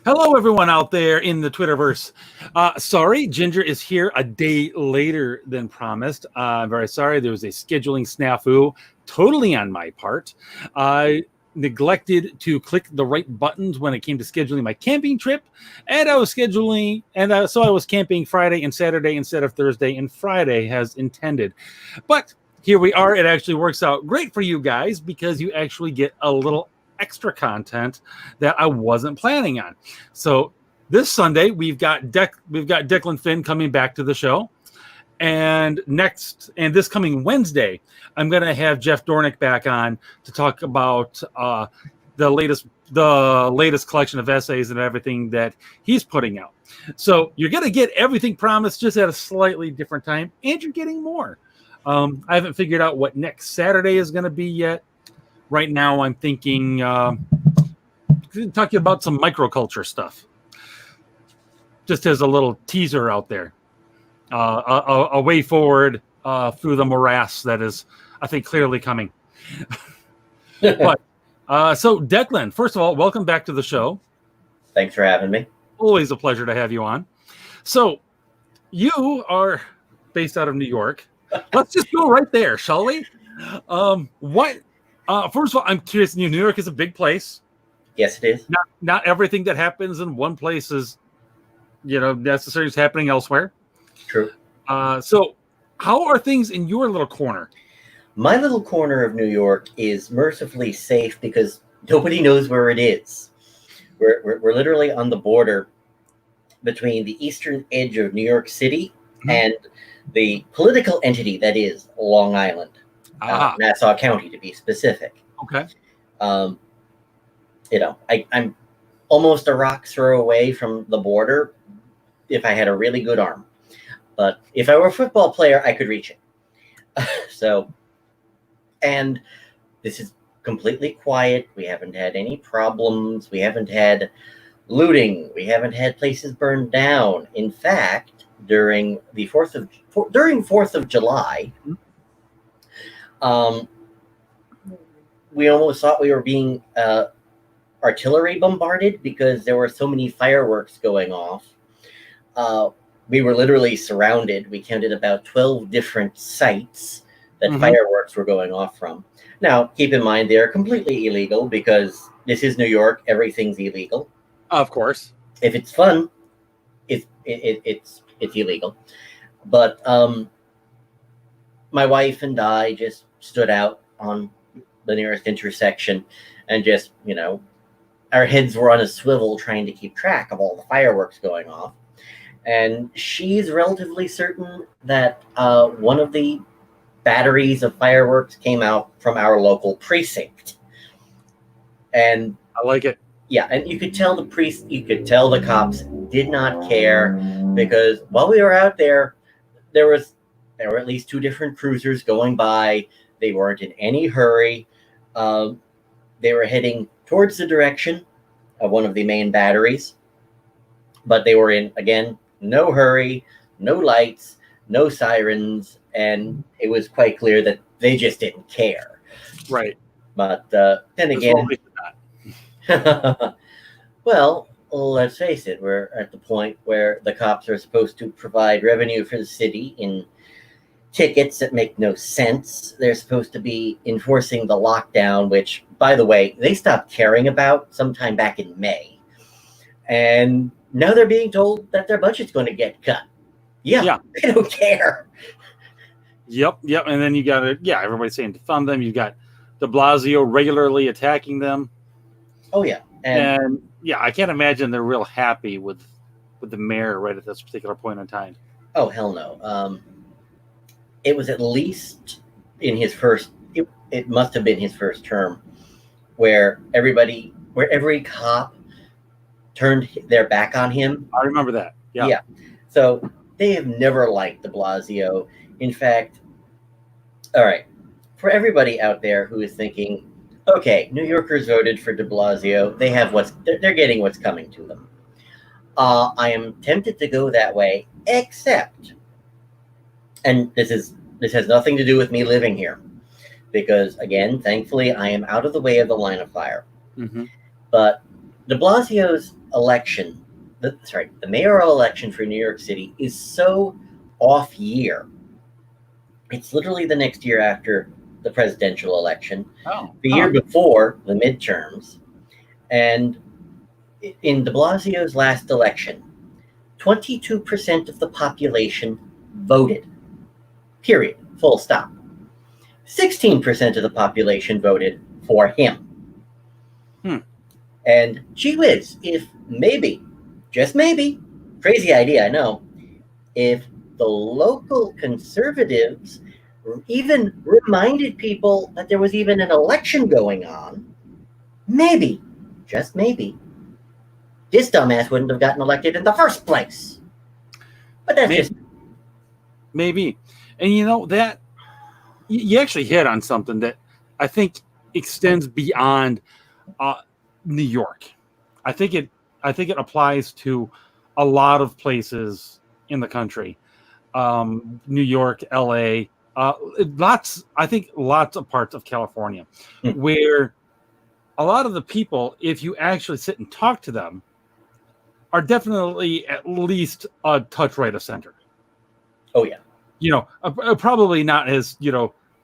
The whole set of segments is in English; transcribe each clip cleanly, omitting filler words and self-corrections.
Hello, everyone out there in the Twitterverse. Sorry, Ginger is here a day later than promised. I'm very sorry. There was a scheduling snafu, totally on my part. I neglected to click the right buttons when it came to scheduling my camping trip, and I was scheduling, and so I was camping Friday and Saturday instead of Thursday and Friday as intended. But here we are. It actually works out great for you guys because you actually get a little extra content that I wasn't planning on. So this Sunday we've got Declan Finn coming back to the show, and this coming Wednesday I'm going to have Jeff Dornick back on to talk about the latest collection of essays and everything that he's putting out. So you're going to get everything promised, just at a slightly different time, and you're getting more. I haven't figured out what next Saturday is going to be yet. Right now, I'm thinking talking about some microculture stuff. Just as a little teaser out there, a way forward through the morass that is, I think, clearly coming. But so, Declan, first of all, welcome back to the show. Thanks for having me. Always a pleasure to have you on. So, you are based out of New York. Let's just go right there, shall we? First of all, I'm curious. New York is a big place. Yes, it is. Not everything that happens in one place is, necessarily is happening elsewhere. True. So, how are things in your little corner? My little corner of New York is mercifully safe because nobody knows where it is. We're literally on the border between the eastern edge of New York City and the political entity that is Long Island. Nassau County, to be specific. Okay. I'm almost a rock's throw away from the border if I had a really good arm. But if I were a football player, I could reach it. And this is completely quiet. We haven't had any problems. We haven't had looting. We haven't had places burned down. In fact, during 4th of July, we almost thought we were being artillery bombarded because there were so many fireworks going off. We were literally surrounded. We counted about 12 different sites that fireworks were going off from. Now, keep in mind, they're completely illegal because this is New York. Everything's illegal. Of course. If it's fun, it's illegal. But my wife and I just stood out on the nearest intersection and just, our heads were on a swivel trying to keep track of all the fireworks going off. And she's relatively certain that one of the batteries of fireworks came out from our local precinct. And I like it. Yeah, and you could tell the cops did not care because while we were out there, there were at least 2 different cruisers going by. They weren't in any hurry. They were heading towards the direction of one of the main batteries, but they were in, again, no hurry, no lights, no sirens, and it was quite clear that they just didn't care. Right. But then again, well, let's face it, we're at the point where the cops are supposed to provide revenue for the city in tickets that make no sense. They're supposed to be enforcing the lockdown, which, by the way, they stopped caring about sometime back in May. And now they're being told that their budget's going to get cut. Yeah. They don't care. Yep. And then you got everybody's saying to fund them. You got de Blasio regularly attacking them. Oh, yeah. And I can't imagine they're real happy with the mayor right at this particular point in time. Oh, hell no. It was at least in his first, it must have been his first term, where every cop turned their back on him. I remember that. Yeah. So they have never liked de Blasio. In fact, all right, for everybody out there who is thinking, okay, New Yorkers voted for de Blasio, they're getting what's coming to them. I am tempted to go that way, except, and this has nothing to do with me living here, because again, thankfully, I am out of the way of the line of fire. Mm-hmm. But De Blasio's election, the mayoral election for New York City is so off year. It's literally the next year after the presidential election, Oh, the year before the midterms, and in de Blasio's last election, 22% of the population voted. Period. Full stop. 16% of the population voted for him. And gee whiz, if maybe, just maybe, crazy idea, I know, if the local conservatives even reminded people that there was even an election going on, maybe, just maybe, this dumbass wouldn't have gotten elected in the first place. But that's just maybe. And you know that you actually hit on something that I think extends beyond New York. I think it applies to a lot of places in the country. New York, LA, lots of parts of California where a lot of the people, if you actually sit and talk to them, are definitely at least a touch right of center. Oh yeah. You know, probably not as,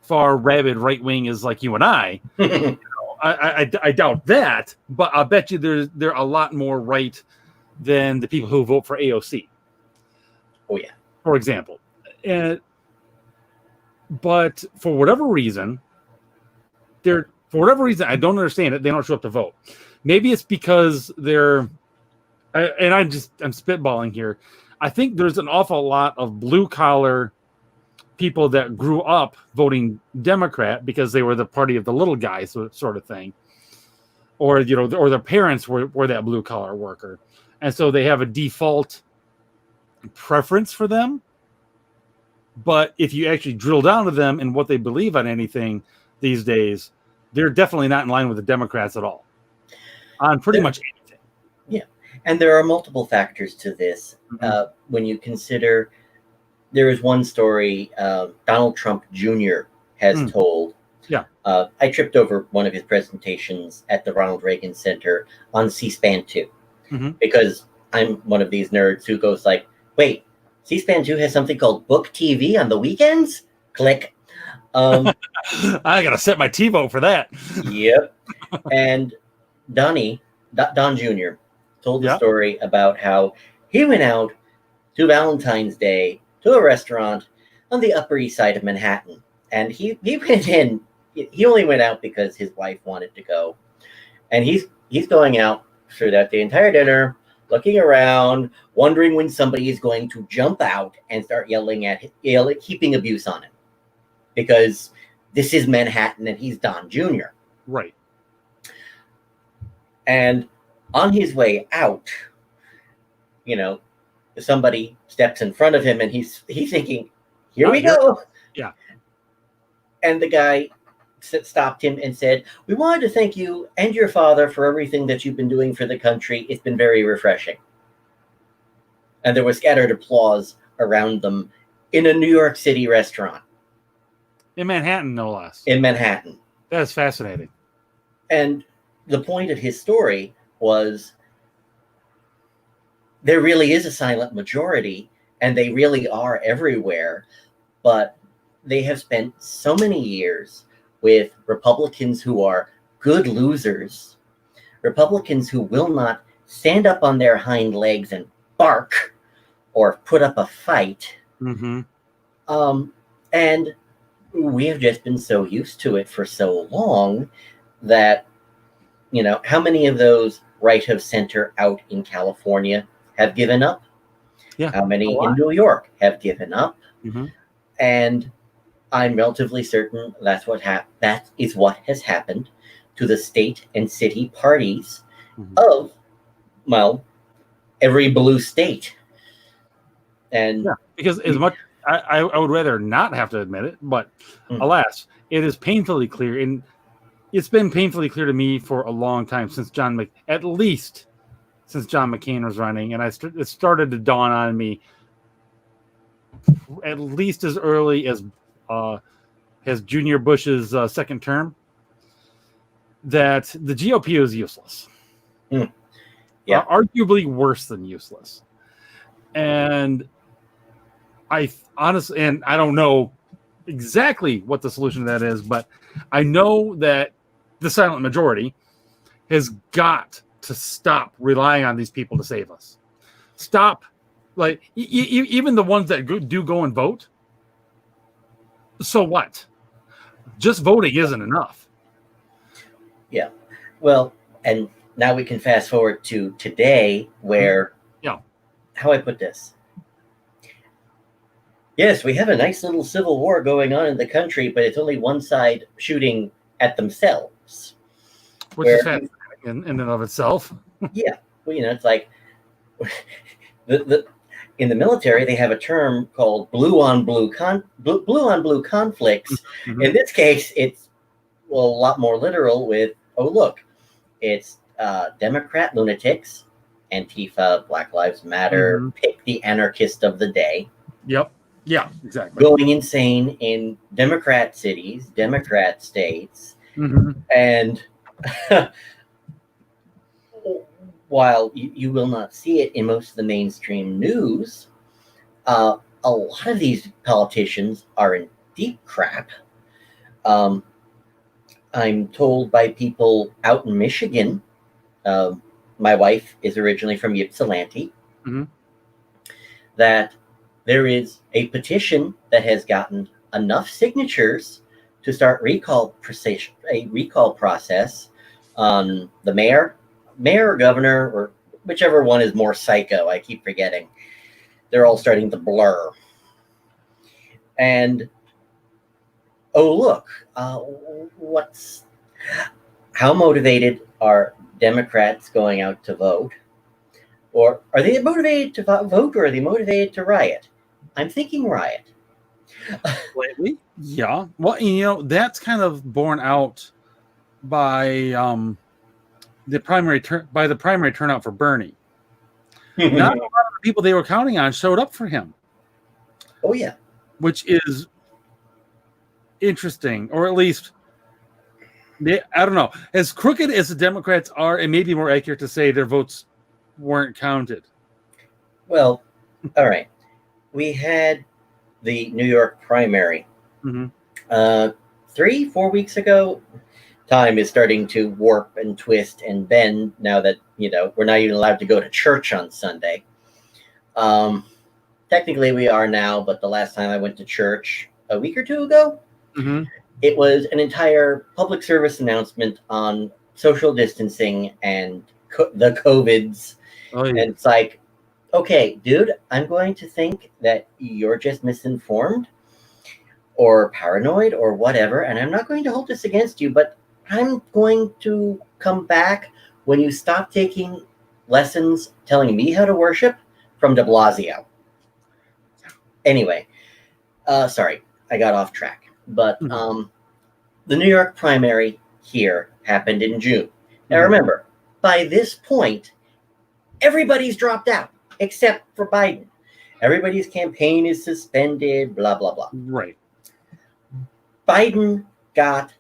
far rabid right wing as like you and I. I doubt that, but I'll bet you they're a lot more right than the people who vote for AOC. Oh yeah. For example. But for whatever reason, I don't understand it, they don't show up to vote. Maybe it's because I'm spitballing here. I think there's an awful lot of blue collar people that grew up voting Democrat because they were the party of the little guy, sort of thing, or or their parents were that blue collar worker, and so they have a default preference for them. But if you actually drill down to them and what they believe on anything these days, they're definitely not in line with the Democrats at all on pretty much anything. Yeah, and there are multiple factors to this. When you consider, there is one story Donald Trump Jr. has told. Yeah. I tripped over one of his presentations at the Ronald Reagan Center on C-SPAN 2 because I'm one of these nerds who goes like, wait, C-SPAN 2 has something called Book TV on the weekends? Click. I got to set my TiVo for that. Yep. And Don Jr. told the story about how he went out to Valentine's Day to a restaurant on the Upper East Side of Manhattan. And he went in, he only went out because his wife wanted to go. And he's going out throughout the entire dinner, looking around, wondering when somebody is going to jump out and start heaping abuse on him. Because this is Manhattan and he's Don Jr. Right. And on his way out, somebody steps in front of him and he's thinking, here we go. Yeah. And the guy stopped him and said, we wanted to thank you and your father for everything that you've been doing for the country. It's been very refreshing. And there was scattered applause around them in a New York City restaurant. In Manhattan, no less. In Manhattan. That's fascinating. And the point of his story was there really is a silent majority, and they really are everywhere, but they have spent so many years with Republicans who are good losers, Republicans who will not stand up on their hind legs and bark or put up a fight. And we have just been so used to it for so long that, how many of those right of center out in California have given up? Yeah. How many in New York have given up? And I'm relatively certain that is what has happened to the state and city parties of, every blue state. And because as much I would rather not have to admit it, but alas, it is painfully clear, and it's been painfully clear to me for a long time since at least since John McCain was running, and it started to dawn on me at least as early as Junior Bush's second term that the GOP is useless. Yeah. arguably worse than useless. And I honestly, and I don't know exactly what the solution to that is, but I know that the silent majority has got to stop relying on these people to save us. Stop, like even the ones that do go and vote. So what? Just voting isn't enough. Yeah. Well, and now we can fast forward to today, where, how I put this. Yes, we have a nice little civil war going on in the country, but it's only one side shooting at themselves. Which is fascinating in and of itself. Yeah. Well, it's like in the military, they have a term called blue on blue conflicts. Mm-hmm. In this case, it's a lot more literal with, oh, look, it's Democrat lunatics, Antifa, Black Lives Matter, pick the anarchist of the day. Yep. Yeah, exactly. Going insane in Democrat cities, Democrat states. And while you will not see it in most of the mainstream news, a lot of these politicians are in deep crap. I'm told by people out in Michigan, my wife is originally from Ypsilanti, that there is a petition that has gotten enough signatures to start a recall process on the mayor or governor, or whichever one is more psycho. I keep forgetting. They're all starting to blur. And oh, look, how motivated are Democrats going out to vote? Or are they motivated to vote, or are they motivated to riot? I'm thinking riot. Lately? Yeah. Well, that's kind of borne out by the primary turnout for Bernie. Not a lot of the people they were counting on showed up for him. Oh, yeah. Which is interesting, or at least, I don't know. As crooked as the Democrats are, it may be more accurate to say their votes weren't counted. Well, all right. We had the New York primary 3-4 weeks ago. Time is starting to warp and twist and bend now that, we're not even allowed to go to church on Sunday. Technically we are now, but the last time I went to church a week or two ago, it was an entire public service announcement on social distancing and the COVIDs. Oh, yeah. And it's like, okay, dude, I'm going to think that you're just misinformed or paranoid or whatever, and I'm not going to hold this against you, but I'm going to come back when you stop taking lessons telling me how to worship from de Blasio. Anyway, sorry, I got off track. But the New York primary here happened in June. Now remember, by this point, everybody's dropped out except for Biden. Everybody's campaign is suspended, blah, blah, blah. Right. Biden got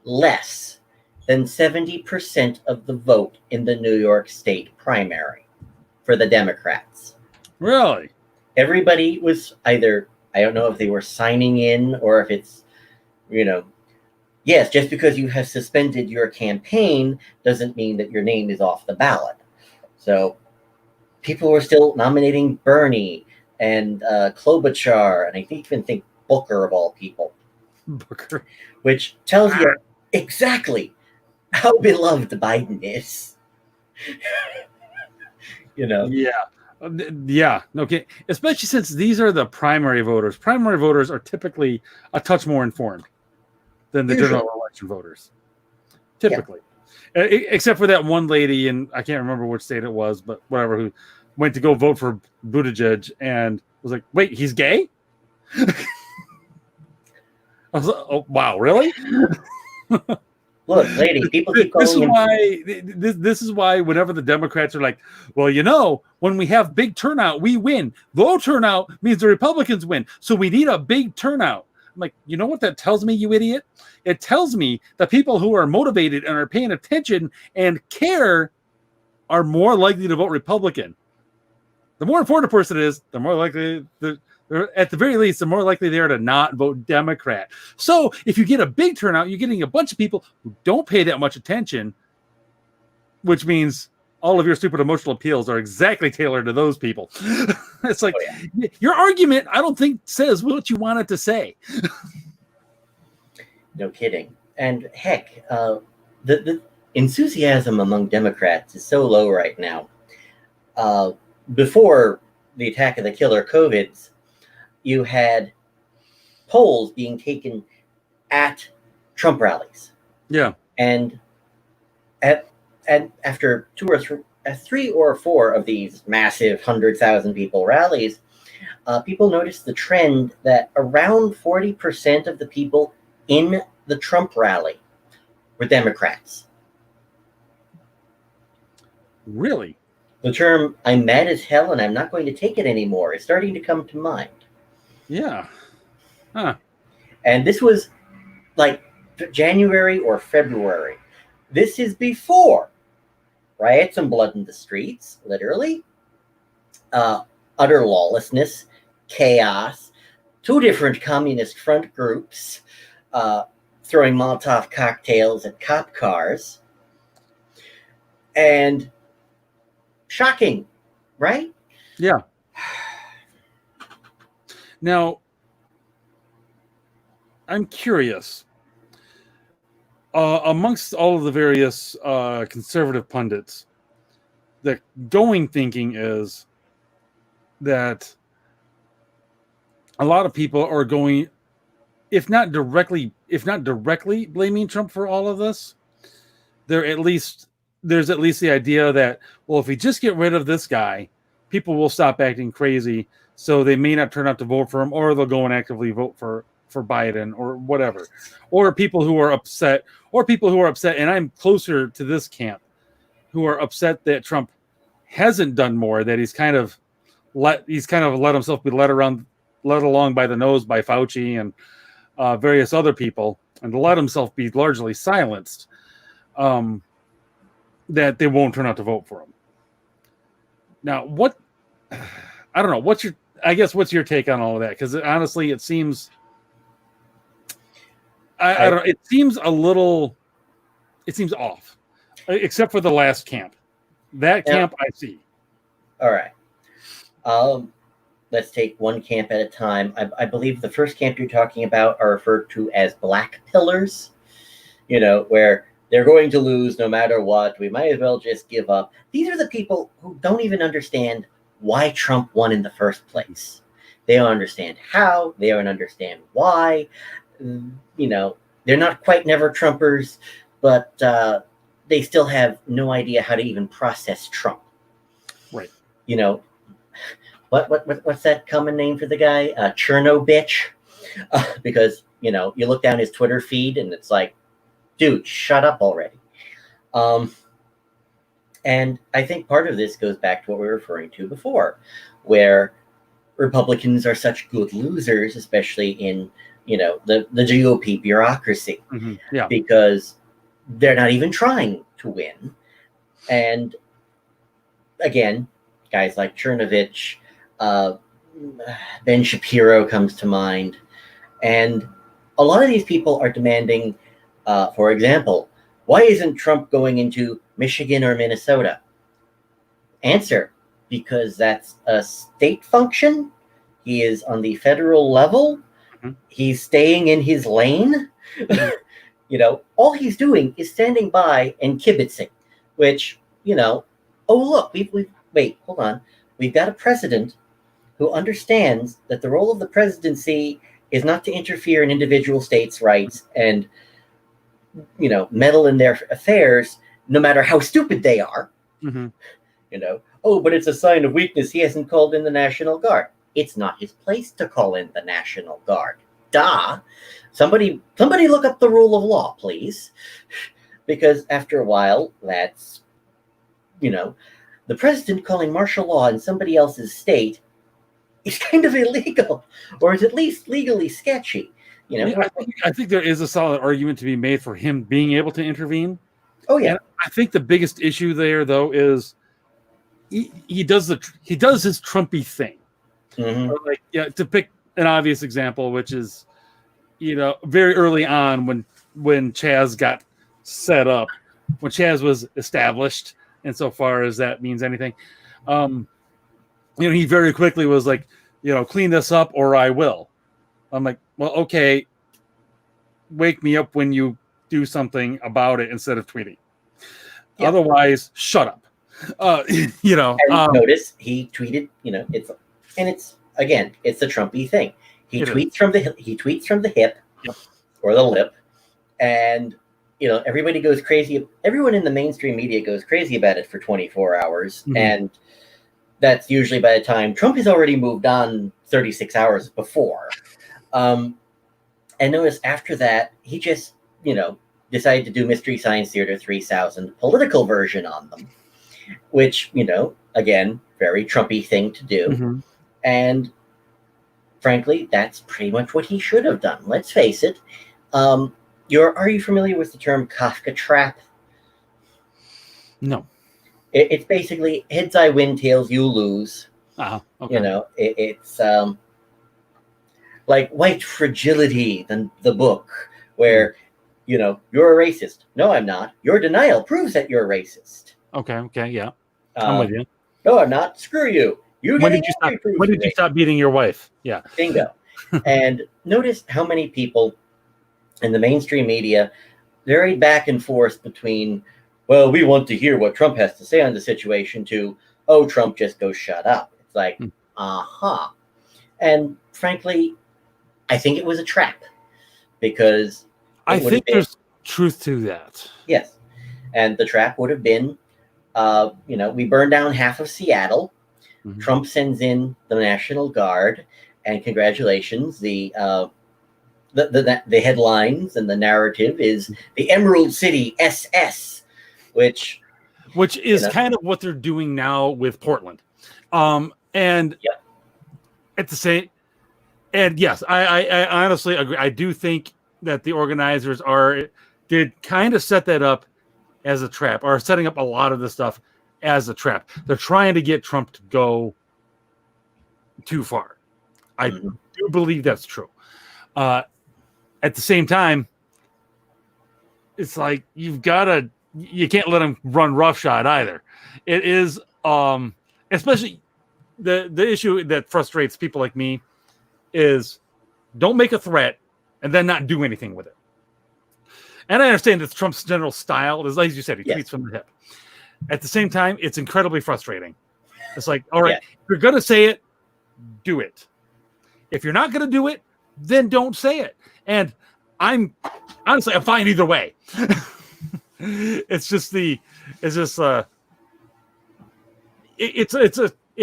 less than 70% of the vote in the New York State primary for the Democrats. Really? Everybody was either, I don't know if they were signing in or if it's, yes, just because you have suspended your campaign doesn't mean that your name is off the ballot. So people were still nominating Bernie and Klobuchar, and I even think Booker of all people. Booker. Which tells you exactly how beloved Biden is. Yeah. Yeah. Okay. Especially since these are the primary voters. Primary voters are typically a touch more informed than the general election voters. Typically. Yeah. Except for that one lady, and I can't remember which state it was, but whatever, who went to go vote for Buttigieg and was like, wait, he's gay? I was like, oh, wow, really? Look, lady, people keep calling this is why whenever the Democrats are like, well, when we have big turnout, we win. Low turnout means the Republicans win. So we need a big turnout. I'm like, you know what that tells me, you idiot? It tells me that people who are motivated and are paying attention and care are more likely to vote Republican. The more informed a person is, the more likely, at the very least, the more likely they are to not vote Democrat. So if you get a big turnout, you're getting a bunch of people who don't pay that much attention, which means all of your stupid emotional appeals are exactly tailored to those people. It's like, your argument, I don't think, says what you want it to say. No kidding. And heck, the enthusiasm among Democrats is so low right now. Before the attack of the killer COVIDs, you had polls being taken at Trump rallies. Yeah. And after three or four of these massive 100,000 people rallies, people noticed the trend that around 40% of the people in the Trump rally were Democrats. Really? The term "I'm mad as hell and I'm not going to take it anymore" is starting to come to mind. Yeah. Huh. And this was like January or February. This is before riots and blood in the streets, literally. Utter lawlessness, chaos, two different communist front groups throwing Molotov cocktails at cop cars. And shocking, right? Yeah. Now, I'm curious. Amongst all of the various conservative pundits, the going thinking is that a lot of people are going, if not directly blaming Trump for all of this, there's at least the idea that, well, if we just get rid of this guy, people will stop acting crazy, so they may not turn out to vote for him, or they'll go and actively vote for Biden or whatever. Or people who are upset, and I'm closer to this camp, who are upset that Trump hasn't done more, that he's kind of let himself be led along by the nose by Fauci and various other people, and let himself be largely silenced. That they won't turn out to vote for him. Now, I don't know. What's your take on all of that? Because honestly, it seems, I don't know. It seems off, except for the last camp. That camp I see. All right. Let's take one camp at a time. I believe the first camp you're talking about are referred to as black pillars, where they're going to lose no matter what. We might as well just give up. These are the people who don't even understand why Trump won in the first place. They don't understand how. They don't understand why. They're not quite never Trumpers, but they still have no idea how to even process Trump. Right. What's that common name for the guy? Cherno bitch. Because, you look down his Twitter feed and it's like, dude, shut up already. And I think part of this goes back to what we were referring to before, where Republicans are such good losers, especially in, the GOP bureaucracy, mm-hmm. Yeah, because they're not even trying to win. And again, guys like Chernovich, Ben Shapiro comes to mind, and a lot of these people are demanding, for example, why isn't Trump going into Michigan or Minnesota? Answer, because that's a state function. He is on the federal level. Mm-hmm. He's staying in his lane. Mm-hmm. All he's doing is standing by and kibitzing, which, oh, look, wait, hold on. We've got a president who understands that the role of the presidency is not to interfere in individual states' rights and, meddle in their affairs, no matter how stupid they are. Mm-hmm. Oh, but it's a sign of weakness. He hasn't called in the National Guard. It's not his place to call in the National Guard. Duh. Somebody look up the rule of law, please. Because after a while, that's, the president calling martial law in somebody else's state is kind of illegal, or is at least legally sketchy. I think there is a solid argument to be made for him being able to intervene. Oh, yeah. And I think the biggest issue there, though, is he does his Trumpy thing. Mhm. Like, yeah, to pick an obvious example, which is, very early on when Chaz got set up, when Chaz was established, insofar as that means anything, he very quickly was like, clean this up or I will. I'm like, well, okay, wake me up when you do something about it instead of tweeting. Yeah. Otherwise, shut up. And notice he tweeted, it's again, it's the Trumpy thing. He tweets from the hip, Yep. or the lip, and everybody goes crazy. Everyone in the mainstream media goes crazy about it for 24 hours, Mhm. and that's usually by the time Trump has already moved on 36 hours before. And notice after that, he just decided to do Mystery Science Theater 3000 political version on them, which again, very Trumpy thing to do. Mhm. And frankly, that's pretty much what he should have done. Let's face it. Are you familiar with the term Kafka trap? No. It's basically heads I win, tails you lose. Okay. It's like White Fragility, the book, where you're a racist. No, I'm not. Your denial proves that you're a racist. Okay, yeah. I'm with you. No, I'm not. Screw you. When did you stop beating your wife? Yeah. Bingo. And notice how many people in the mainstream media varied back and forth between, well, we want to hear what Trump has to say on the situation, to, oh, Trump, just go shut up. It's like, And frankly, I think it was a trap, because I think there's truth to that. Yes. And the trap would have been, we burned down half of Seattle. Mm-hmm. Trump sends in the National Guard, and congratulations, the headlines and the narrative is the Emerald City SS, which is kind of what they're doing now with Portland. And yep. At the same, and yes, I honestly agree. I do think that the organizers did kind of set that up as a trap, or setting up a lot of the stuff as a trap. They're trying to get Trump to go too far. I do believe that's true. At the same time, it's like you can't let him run roughshod either. It is, especially the issue that frustrates people like me is, don't make a threat and then not do anything with it. And I understand it's Trump's general style. As you said, he tweets from the hip. At the same time, it's incredibly frustrating. It's like, all right, if you're going to say it, do it. If you're not going to do it, then don't say it. And I'm fine either way. It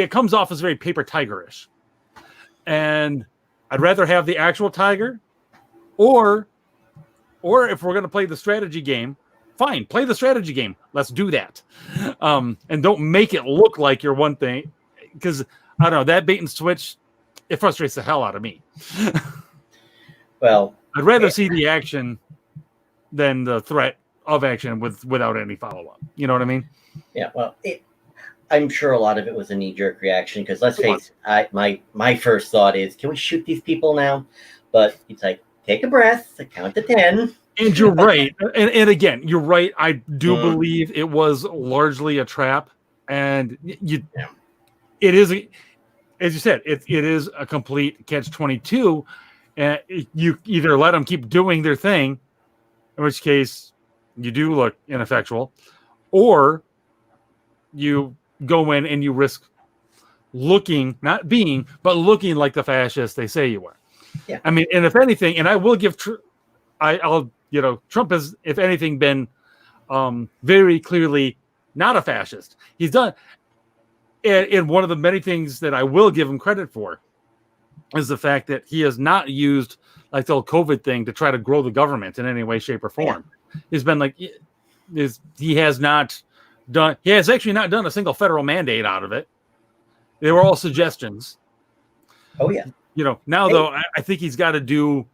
comes off as very paper tigerish. And I'd rather have the actual tiger, or if we're going to play the strategy game, fine, play the strategy game. Let's do that. And don't make it look like you're one thing, because I don't know, that bait and switch, it frustrates the hell out of me. Well, I'd rather see the action than the threat of action without any follow-up. You know what I mean? Yeah, well, I'm sure a lot of it was a knee-jerk reaction, because let's face it, my first thought is, can we shoot these people now? But it's like, take a breath, count to 10. And you're right. And again, you're right. I do believe it was largely a trap. And it is, as you said, it is a complete catch-22. And you either let them keep doing their thing, in which case you do look ineffectual, or you go in and you risk looking like the fascist they say you are. Yeah. I mean, and if anything, and I will give, Trump has, if anything, been very clearly not a fascist. He's done, and one of the many things that I will give him credit for is the fact that he has not used like the whole COVID thing to try to grow the government in any way, shape, or form. Yeah. He's been like, he has actually not done a single federal mandate out of it. They were all suggestions. Oh yeah. Now though, I think he's got to do,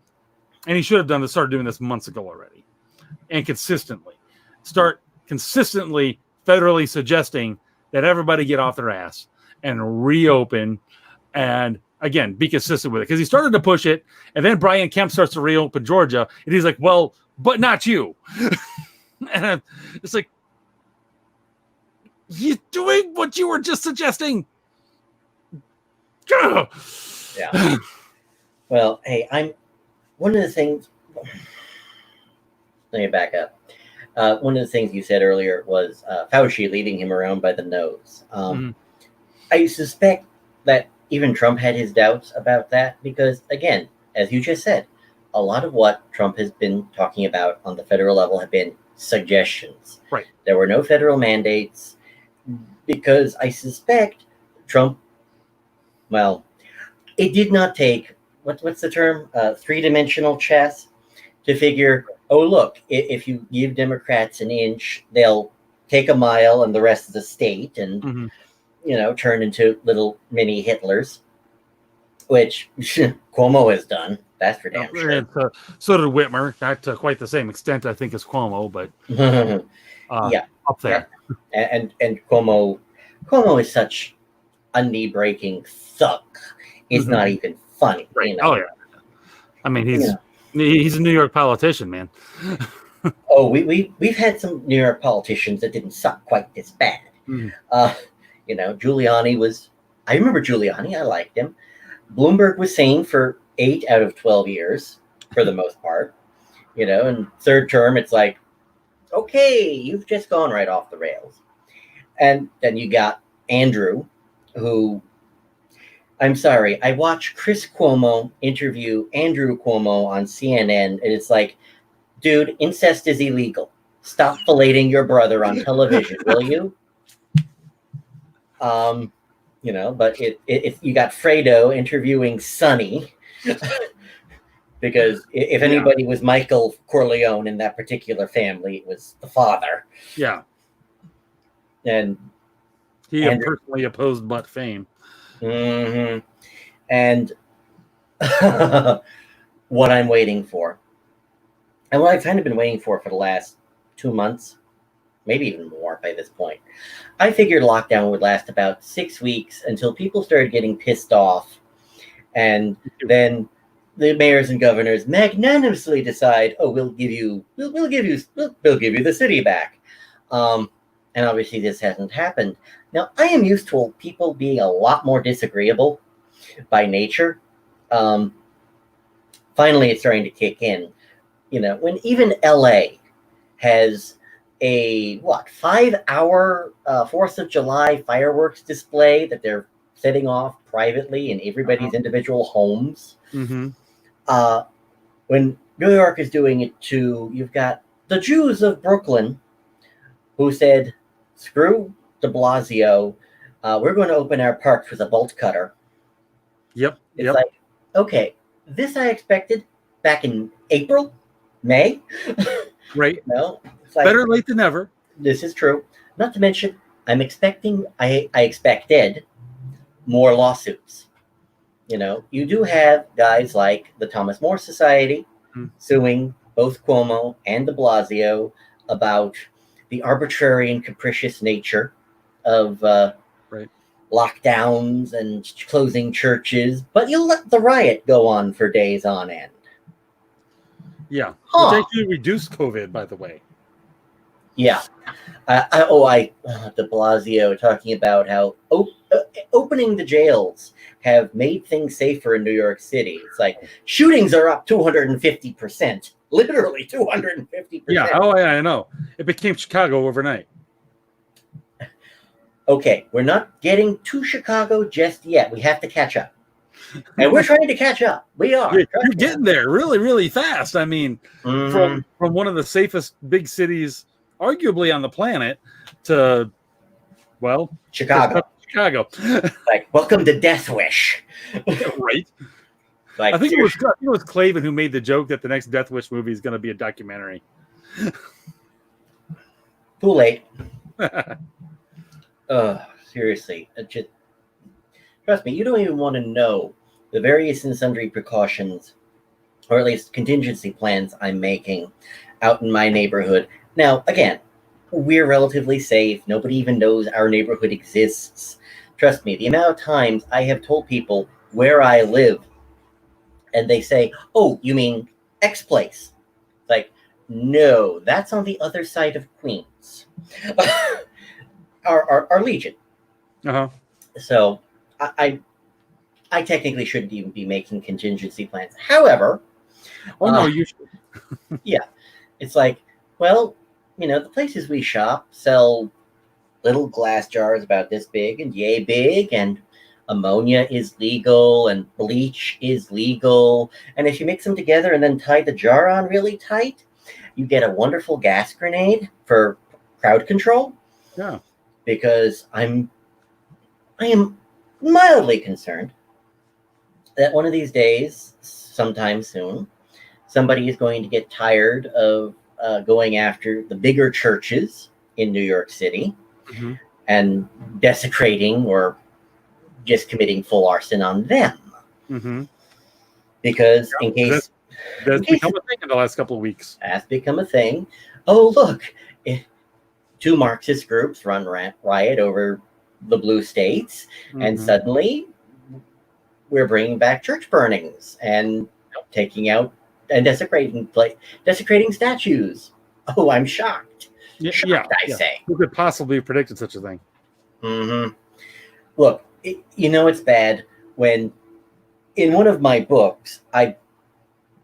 and he should have started doing this months ago already, and consistently federally suggesting that everybody get off their ass and reopen and again be consistent with it, because he started to push it, and then Brian Kemp starts to reopen Georgia, and he's like, well, but not you. And it's like, you're doing what you were just suggesting. Yeah. Well, hey, one of the things. Let me back up. One of the things you said earlier was Fauci leading him around by the nose. I suspect that even Trump had his doubts about that because, again, as you just said, a lot of what Trump has been talking about on the federal level have been suggestions. Right. There were no federal mandates because I suspect Trump, well, it did not take, what's the term? Three-dimensional chess to figure, oh, look, if you give Democrats an inch, they'll take a mile and the rest of the state and, turn into little mini Hitlers, which Cuomo has done. That's for damn sure. And, so did Whitmer. Not to quite the same extent, I think, as Cuomo, but yeah, up there. Yeah. And Cuomo is such a knee-breaking thug. It's not even funny. Right. Oh, yeah. I mean, he's a New York politician, man. Oh, we've had some New York politicians that didn't suck quite this bad. Giuliani was. I remember Giuliani. I liked him. Bloomberg was sane for 8 out of 12 years, for the most part. And third term, it's like, okay, you've just gone right off the rails. And then you got Andrew, who. I'm sorry, I watched Chris Cuomo interview Andrew Cuomo on CNN, and it's like, dude, incest is illegal. Stop filleting your brother on television, will you? But you got Fredo interviewing Sonny, because if anybody was Michael Corleone in that particular family, it was the father. Yeah. And he personally opposed butt fame. And what I'm waiting for, and what I've kind of been waiting for the last 2 months, maybe even more by this point, I figured lockdown would last about 6 weeks until people started getting pissed off, and then the mayors and governors magnanimously decide, oh, we'll give you the city back. And obviously this hasn't happened. Now, I am used to people being a lot more disagreeable by nature. Finally, it's starting to kick in. When even LA has a 5-hour 4th of July fireworks display that they're setting off privately in everybody's individual homes. When New York is doing it too, you've got the Jews of Brooklyn who said, screw de Blasio, we're going to open our parks with a bolt cutter. It's like, okay, this I expected back in April, May. Right. It's like, better late than never. This is true. Not to mention, I expected more lawsuits. You do have guys like the Thomas More Society suing both Cuomo and de Blasio about the arbitrary and capricious nature of lockdowns and closing churches, but you'll let the riot go on for days on end. Yeah. Which actually reduced COVID, by the way. Yeah. De Blasio talking about how opening the jails have made things safer in New York City. It's like shootings are up 250%. Literally 250%. Yeah, I know. It became Chicago overnight. Okay, we're not getting to Chicago just yet. We have to catch up. And we're trying to catch up. We are. You're getting there really, really fast. I mean, from one of the safest big cities, arguably on the planet, to, Chicago. Like, welcome to Death Wish. Right. Like, I think it was Clavin who made the joke that the next Death Wish movie is going to be a documentary. Too late. Seriously. Trust me, you don't even want to know the various and sundry precautions, or at least contingency plans I'm making out in my neighborhood. Now, again, we're relatively safe. Nobody even knows our neighborhood exists. Trust me, the amount of times I have told people where I live, and they say, "Oh, you mean X place?" Like, no, that's on the other side of Queens. our Legion. Uh-huh. So I technically shouldn't even be making contingency plans. However, Oh no, you should. yeah, it's like, well, the places we shop sell little glass jars about this big and yay big, and ammonia is legal and bleach is legal. And if you mix them together and then tie the jar on really tight, you get a wonderful gas grenade for crowd control. Yeah. Because I am mildly concerned that one of these days, sometime soon, somebody is going to get tired of going after the bigger churches in New York City Mm-hmm. and desecrating or just committing full arson on them. Mm-hmm. Because in case That's become a thing in the last couple of weeks. Has become a thing. Oh, look, two Marxist groups run riot over the blue states, and Mm-hmm. suddenly we're bringing back church burnings and taking out and desecrating statues. Oh, I'm shocked. Shocked, I say. Who could possibly have predicted such a thing? Mm-hmm. Look, it's bad when in one of my books I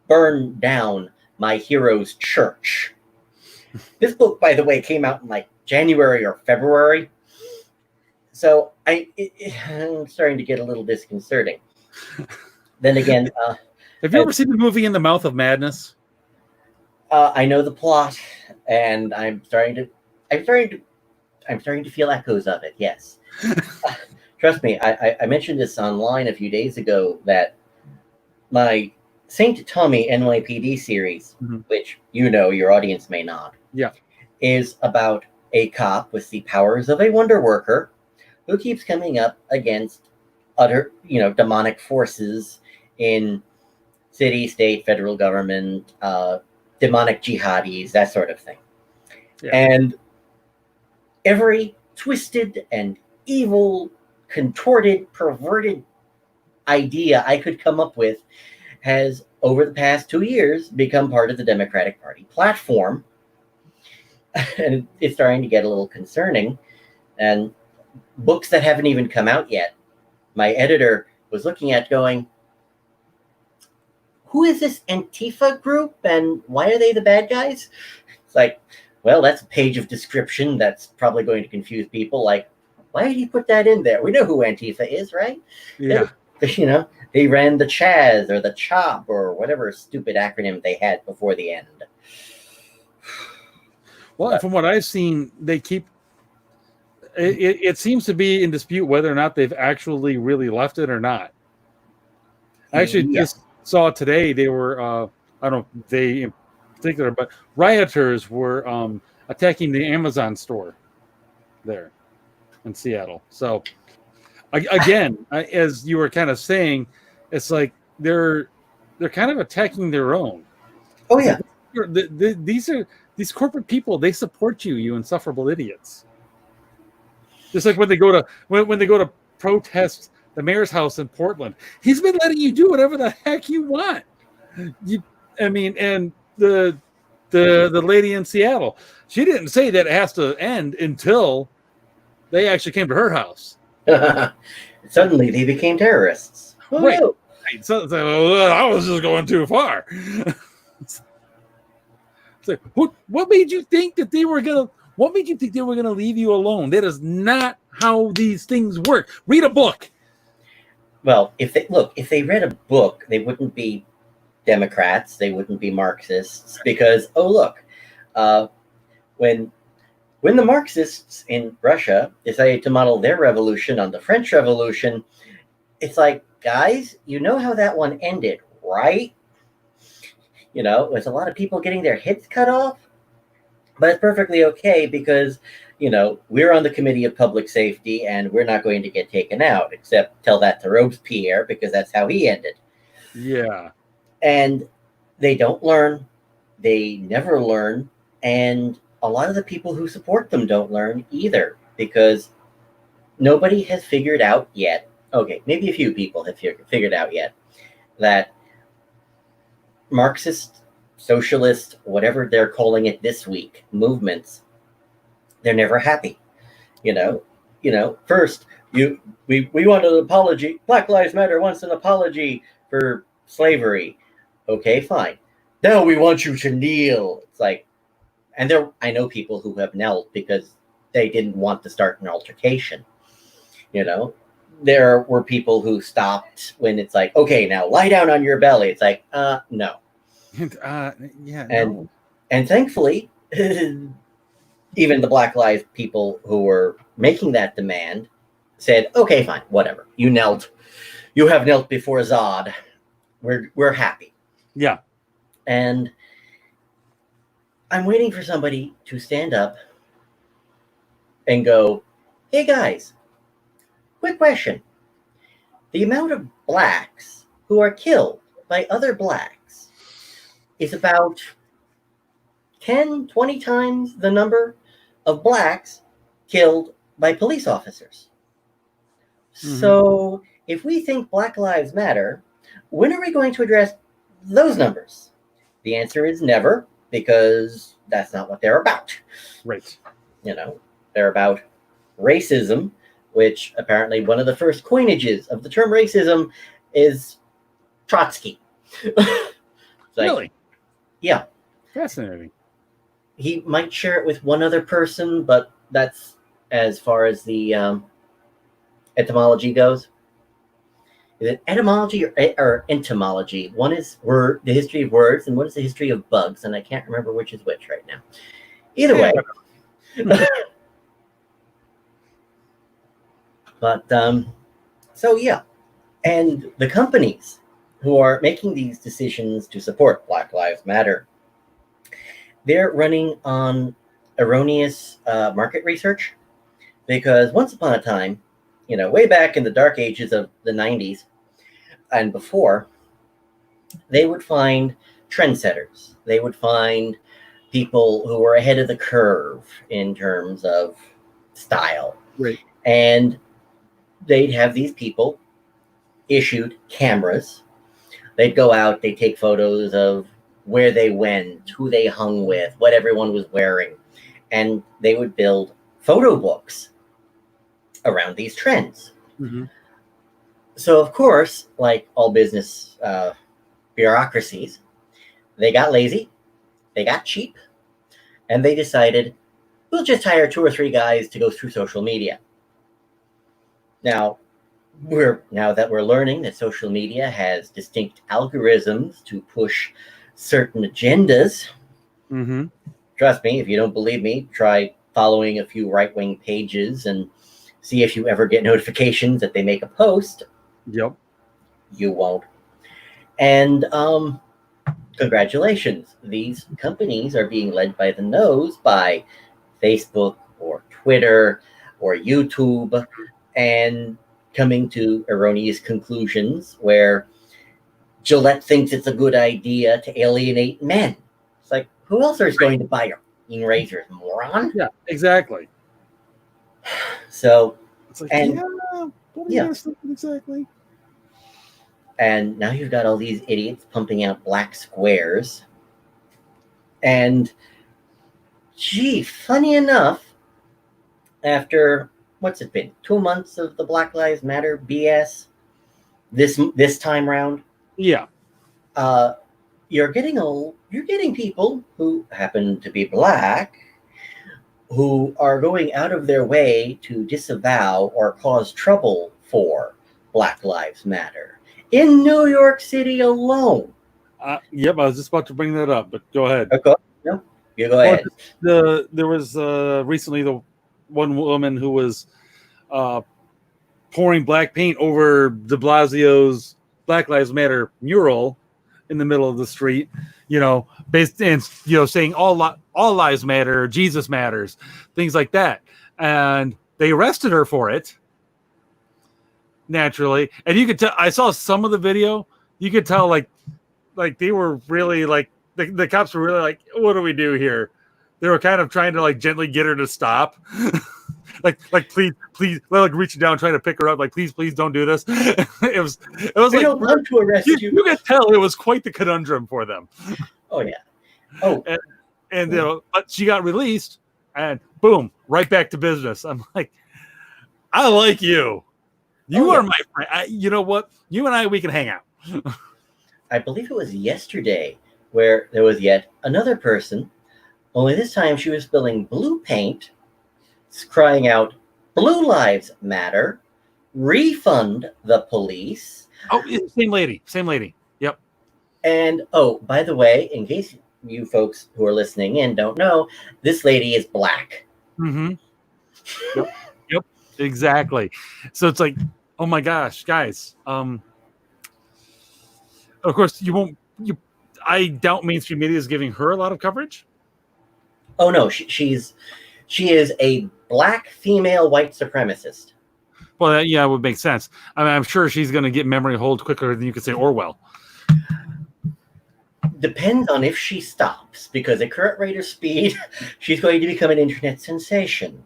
burn down my hero's church. This book, by the way, came out in like January or February. So I'm starting to get a little disconcerting. Then again, have you ever seen the movie In the Mouth of Madness? I know the plot, and I'm starting to feel echoes of it. Yes, trust me. I mentioned this online a few days ago that my Saint Tommy NYPD series, Mm-hmm. which your audience may not, is about a cop with the powers of a wonder worker who keeps coming up against utter, demonic forces in city, state, federal government, demonic jihadis, that sort of thing. Yeah. And every twisted and evil, contorted, perverted idea I could come up with has, over the past 2 years, become part of the Democratic Party platform. And it's starting to get a little concerning. And books that haven't even come out yet, my editor was looking at going, who is this Antifa group and why are they the bad guys? It's like, well, that's a page of description that's probably going to confuse people. Like, why did he put that in there? We know who Antifa is, right? Yeah. They ran the Chaz or the CHOP or whatever stupid acronym they had before the end. Well, from what I've seen, they keep it seems to be in dispute whether or not they've actually really left it or not. I actually just saw today they were I don't know if they in particular, but rioters were attacking the Amazon store there in Seattle. So again, as you were kind of saying, it's like they're kind of attacking their own. Oh yeah, these corporate people. They support you insufferable idiots. Just like when they go to protest the mayor's house in Portland, he's been letting you do whatever the heck you want. And the lady in Seattle, she didn't say that it has to end until they actually came to her house. Suddenly they became terrorists. Right. So I was just going too far. So, what made you think that they were gonna? What made you think they were gonna leave you alone? That is not how these things work. Read a book. Well, if they read a book, they wouldn't be Democrats. They wouldn't be Marxists because when the Marxists in Russia decided to model their revolution on the French Revolution, it's like, guys, you know how that one ended, right? There's a lot of people getting their heads cut off, but it's perfectly okay because, we're on the Committee of Public Safety and we're not going to get taken out, except tell that to Robespierre because that's how he ended. Yeah. And they don't learn. They never learn. And a lot of the people who support them don't learn either, because nobody has figured out yet. Okay, maybe a few people have figured out yet that Marxist, socialist, whatever they're calling it this week, movements, they're never happy. You know, first we want an apology. Black Lives Matter wants an apology for slavery. Okay, fine. Now we want you to kneel. It's like, and I know people who have knelt because they didn't want to start an altercation. There were people who stopped when it's like, okay, now lie down on your belly. It's like, no. Yeah, and no. and thankfully, even the Black Lives people who were making that demand said, okay, fine, whatever. You knelt. You have knelt before Zod. We're happy. Yeah. And I'm waiting for somebody to stand up and go, hey guys, quick question. The amount of blacks who are killed by other blacks is about 10, 20 times the number of blacks killed by police officers. Mm-hmm. So if we think Black Lives Matter, when are we going to address those numbers? The answer is never, because that's not what they're about. Right. They're about racism, which apparently one of the first coinages of the term racism is Trotsky. Really? Yeah. Fascinating. He might share it with one other person, but that's as far as the etymology goes. Is it etymology or entomology? One is the history of words, and one is the history of bugs, and I can't remember which is which right now. Either way. But, so yeah. And the companies who are making these decisions to support Black Lives Matter, they're running on erroneous market research, because once upon a time, way back in the dark ages of the 90s and before, they would find trendsetters. They would find people who were ahead of the curve in terms of style. Right. And they'd have these people issued cameras. They'd go out, they'd take photos of where they went, who they hung with, what everyone was wearing. And they would build photo books around these trends. Mm-hmm. So, of course, like all business bureaucracies, they got lazy, they got cheap, and they decided, we'll just hire 2 or 3 guys to go through social media. Now that we're learning that social media has distinct algorithms to push certain agendas. Mm-hmm. Trust me, if you don't believe me, try following a few right-wing pages and see if you ever get notifications that they make a post. Yep. You won't. And congratulations. These companies are being led by the nose by Facebook or Twitter or YouTube, and coming to erroneous conclusions where Gillette thinks it's a good idea to alienate men. It's like, who else is going to buy your razors, moron? Yeah, exactly. So, it's like, exactly. And now you've got all these idiots pumping out black squares. And, gee, funny enough, after, what's it been, 2 months of the Black Lives Matter BS this time round? Yeah. You're getting people who happen to be black who are going out of their way to disavow or cause trouble for Black Lives Matter in New York City alone. Yep, I was just about to bring that up, but go ahead. Okay. No, you go ahead. There was recently the one woman who was pouring black paint over de Blasio's Black Lives Matter mural in the middle of the street, based and saying all lives matter, Jesus matters, things like that, and they arrested her for it. Naturally, and you could tell. I saw some of the video. You could tell, like they were really like the cops were really like, "What do we do here?" they were kind of trying to like gently get her to stop. like please, like reaching down trying to pick her up, like please don't do this. it was We like don't want to arrest you. You could tell it was quite the conundrum for them. Oh yeah. Oh, and but she got released, and boom, right back to business. I'm like, I like you. You are my friend. You know what? You and I, we can hang out. I believe it was yesterday where there was yet another person, only this time she was spilling blue paint, crying out, "Blue lives matter, refund the police." Oh, same lady. Yep. And oh, by the way, in case you folks who are listening in don't know, this lady is black. Mm-hmm. Yep. Exactly. So it's like, oh my gosh, guys. Of course, I doubt mainstream media is giving her a lot of coverage. Oh no, she is a black female white supremacist. Well, yeah, it would make sense. I mean, I'm sure she's going to get memory hold quicker than you could say Orwell. Depends on if she stops, because at current rate of speed, she's going to become an internet sensation.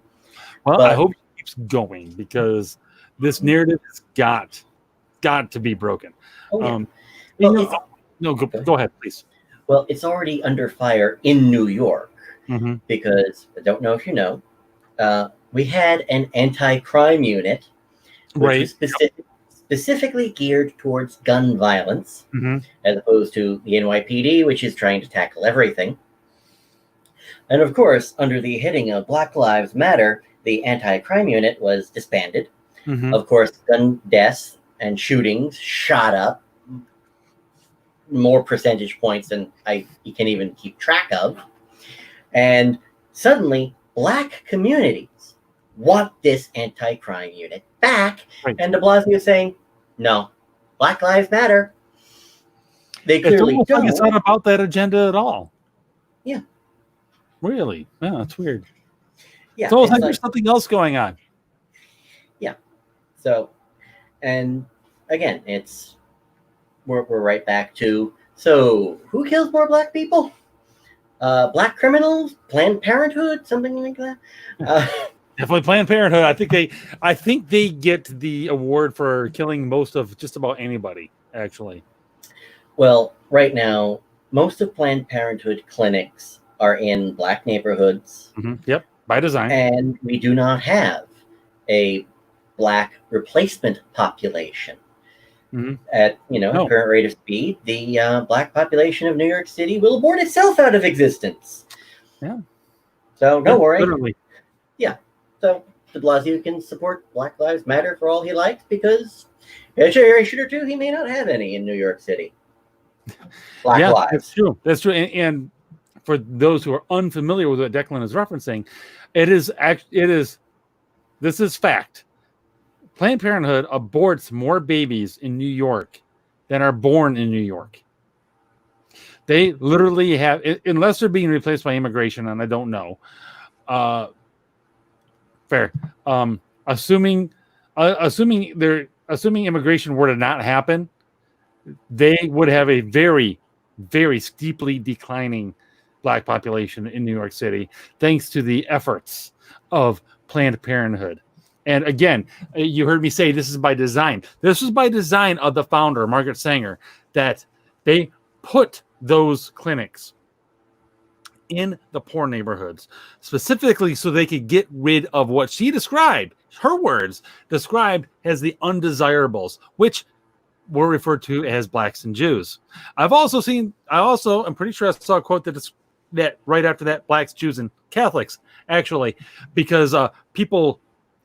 Well, I hope she keeps going, because this narrative has got to be broken. Oh, yeah. Go ahead, please. Well, it's already under fire in New York, because I don't know if you know, we had an anti-crime unit, which was specifically geared towards gun violence, as opposed to the NYPD, which is trying to tackle everything. And of course, under the heading of Black Lives Matter, the anti-crime unit was disbanded. Of course, gun deaths and shootings shot up more percentage points than you can even keep track of. And suddenly, black communities want this anti-crime unit back. Right. And de Blasio is saying, no, Black Lives Matter. They clearly don't. It's not about that agenda at all. Yeah. Really? Yeah, that's weird. Yeah. So it's like there's something else going on. Yeah. So, and again, we're right back to, so who kills more black people? Black criminals, Planned Parenthood, something like that. Definitely Planned Parenthood. I think they get the award for killing most of just about anybody, actually. Well, right now, most of Planned Parenthood clinics are in black neighborhoods. Yep, by design. And we do not have a black replacement population. At current rate of speed, the black population of New York City will abort itself out of existence. Yeah. So don't worry. Literally. Yeah. So de Blasio can support Black Lives Matter for all he likes, because in a generation or two he may not have any in New York City. Black lives. That's true. That's true. And for those who are unfamiliar with what Declan is referencing, this is fact. Planned Parenthood aborts more babies in New York than are born in New York. They literally have, unless they're being replaced by immigration, and I don't know. Fair. Assuming immigration were to not happen, they would have a very, very steeply declining black population in New York City, thanks to the efforts of Planned Parenthood. And again, you heard me say this is by design. This was by design of the founder, Margaret Sanger, that they put those clinics in the poor neighborhoods, specifically so they could get rid of what she described, her words, described as the undesirables, which were referred to as blacks and Jews. I'm pretty sure I saw a quote that right after that, blacks, Jews, and Catholics, actually, because people...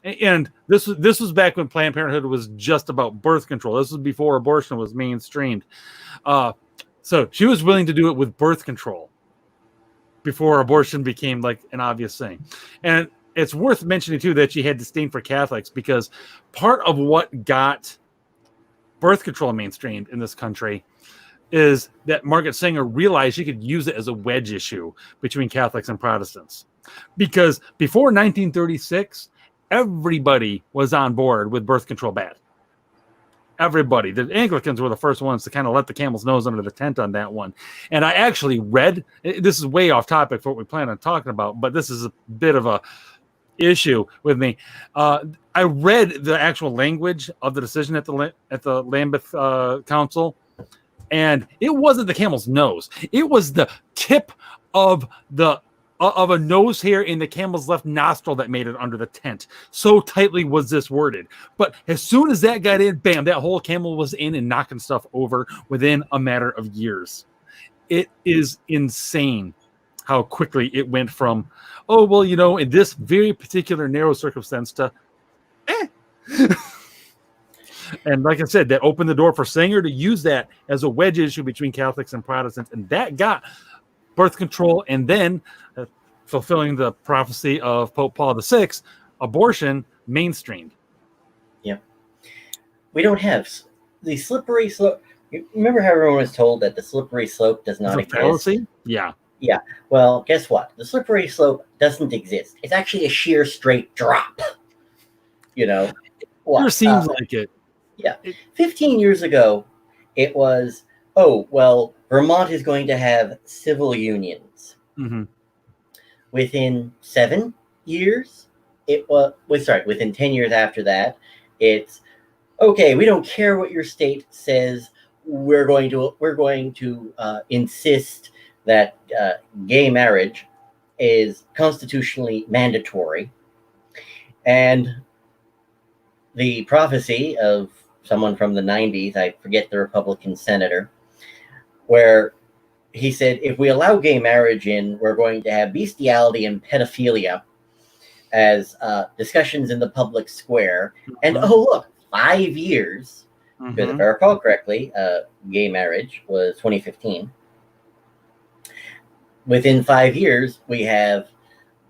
And this was back when Planned Parenthood was just about birth control. This was before abortion was mainstreamed. So she was willing to do it with birth control before abortion became like an obvious thing. And it's worth mentioning, too, that she had disdain for Catholics, because part of what got birth control mainstreamed in this country is that Margaret Sanger realized she could use it as a wedge issue between Catholics and Protestants. Because before 1936... everybody was on board with birth control bad. everybody. The Anglicans were the first ones to kind of let the camel's nose under the tent on that one. And I actually read, this is way off topic for what we plan on talking about, but this is a bit of a issue with me. I read the actual language of the decision at the Lambeth Council, and it wasn't the camel's nose. It was the tip of a nose hair in the camel's left nostril that made it under the tent. So tightly was this worded. But as soon as that got in, bam, that whole camel was in and knocking stuff over within a matter of years. It is insane how quickly it went from, oh, well, in this very particular narrow circumstance to, And like I said, that opened the door for Sanger to use that as a wedge issue between Catholics and Protestants. And that got birth control, and then fulfilling the prophecy of Pope Paul VI, abortion mainstreamed. Yeah. We don't have the slippery slope. Remember how everyone was told that the slippery slope does not exist? Fallacy? Yeah. Yeah. Well, guess what? The slippery slope doesn't exist. It's actually a sheer straight drop. It sure seems like it. Yeah. 15 years ago, it was, Vermont is going to have civil unions. Mm-hmm. Within 7 years, within 10 years after that, it's, okay, we don't care what your state says. We're going to insist that gay marriage is constitutionally mandatory. And the prophecy of someone from the 90s, I forget the Republican senator, where he said, if we allow gay marriage in, we're going to have bestiality and pedophilia as discussions in the public square. Mm-hmm. And look, 5 years, because if I recall correctly, gay marriage was 2015. Within 5 years, we have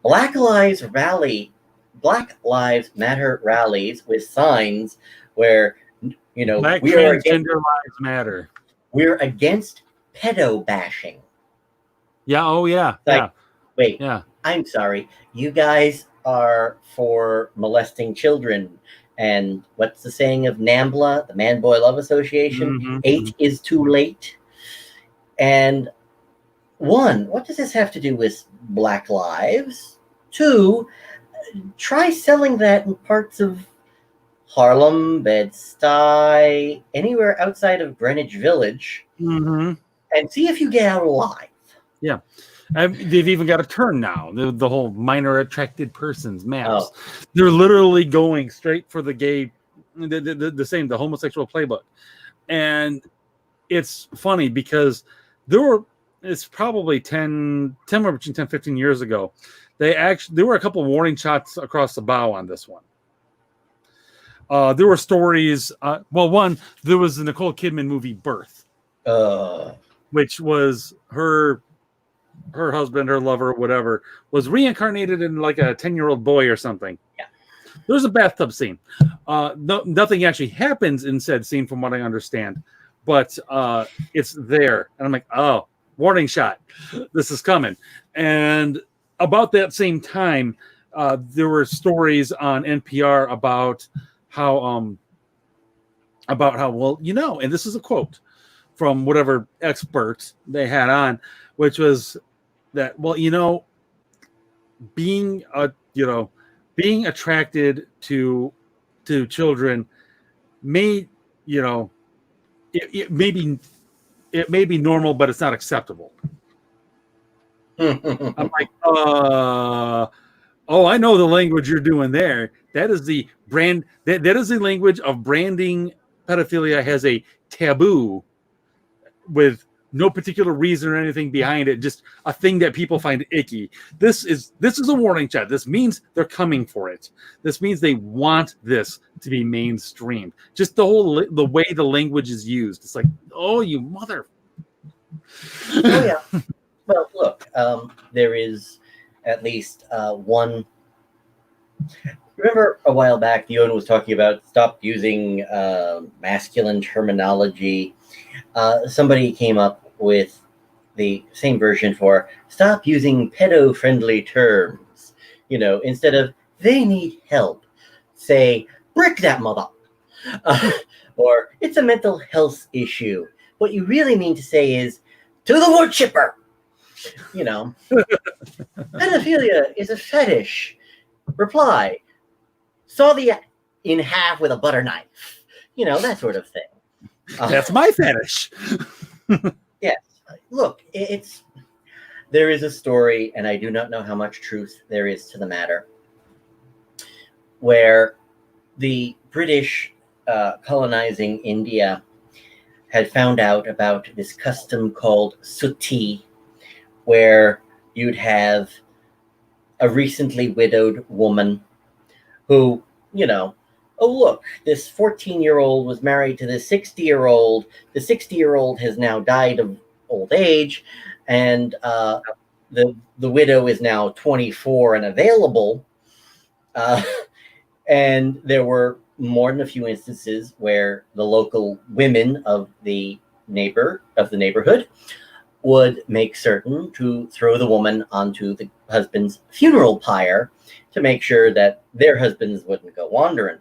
Black Lives Matter rallies with signs where, Black we are against gender lives matter. We're against pedo bashing. Yeah. Oh, yeah. Like, wait. Yeah. I'm sorry. You guys are for molesting children. And what's the saying of NAMBLA, the Man Boy Love Association? Mm-hmm. 8 is too late. And 1, what does this have to do with Black lives? 2, try selling that in parts of Harlem, Bed-Stuy, anywhere outside of Greenwich Village, and see if you get out alive. Yeah. They've even got a term now, the whole minor attracted persons maps. Oh. They're literally going straight for the gay, the homosexual playbook. And it's funny because it's probably 15 years ago. There were a couple of warning shots across the bow on this one. There were stories. One, there was the Nicole Kidman movie Birth, which was her husband, her lover, whatever, was reincarnated in like a 10-year-old boy or something. Yeah. There's a bathtub scene. Nothing actually happens in said scene, from what I understand, but it's there, and I'm like, oh, warning shot, this is coming. And about that same time, there were stories on NPR about how well, and this is a quote from whatever expert they had on, which was that, well, being attracted to children may, it may be normal, but it's not acceptable. I'm like, I know the language you're doing there. That is the brand. That is the language of branding pedophilia has a taboo with no particular reason or anything behind it. Just a thing that people find icky. This is a warning shot. This means they're coming for it. This means they want this to be mainstreamed. Just the way the language is used. It's like, oh, you mother. Oh yeah. Well, look, there is at least one. Remember a while back, the owner was talking about stop using masculine terminology. Somebody came up with the same version for stop using pedo-friendly terms. Instead of they need help, say brick that mother. or it's a mental health issue. What you really mean to say is, to the wood chipper. You know, pedophilia is a fetish. Reply, saw the in half with a butter knife. You know, that sort of thing. That's my fetish. Yes. Look, there is a story, and I do not know how much truth there is to the matter, where the British colonizing India had found out about this custom called sutti, where you'd have a recently widowed woman who, you know, oh, look, this 14-year-old was married to this 60-year-old. The 60-year-old has now died of old age, and the widow is now 24 and available. And there were more than a few instances where the local women of the neighborhood would make certain to throw the woman onto the husband's funeral pyre to make sure that their husbands wouldn't go wandering.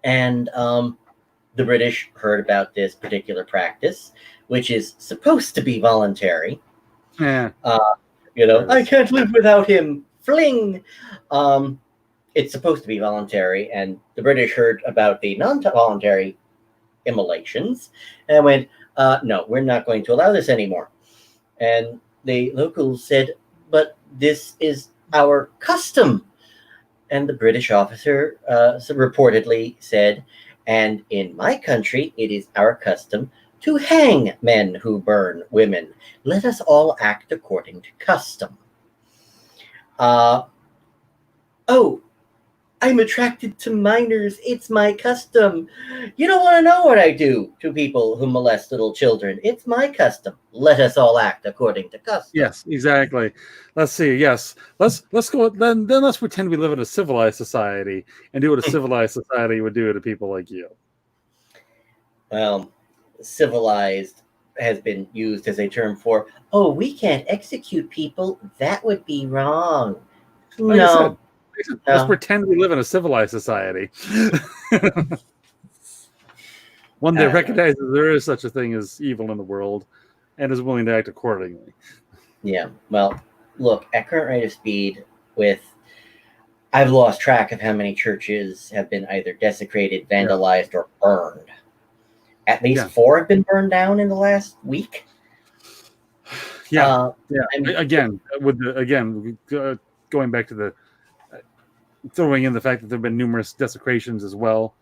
And the British heard about this particular practice, which is supposed to be voluntary. Yeah. I can't live without him. Fling. It's supposed to be voluntary, and the British heard about the non-voluntary immolations and went, no, we're not going to allow this anymore. And the locals said, but this is our custom. And the British officer reportedly said, and in my country, it is our custom to hang men who burn women. Let us all act according to custom. Oh, I'm attracted to minors. It's my custom. You don't want to know what I do to people who molest little children. It's my custom. Let us all act according to custom. Yes, exactly. Let's see. Yes, let's go. Then let's pretend we live in a civilized society and do what a civilized society would do to people like you. Well, civilized has been used as a term for, oh, we can't execute people. That would be wrong. Like no. Let's pretend we live in a civilized society. One that recognizes there is such a thing as evil in the world and is willing to act accordingly. Yeah. Well, look, at current rate of speed, I've lost track of how many churches have been either desecrated, vandalized, or burned. At least 4 have been burned down in the last week. Yeah. Again, going back to the throwing in the fact that there have been numerous desecrations as well,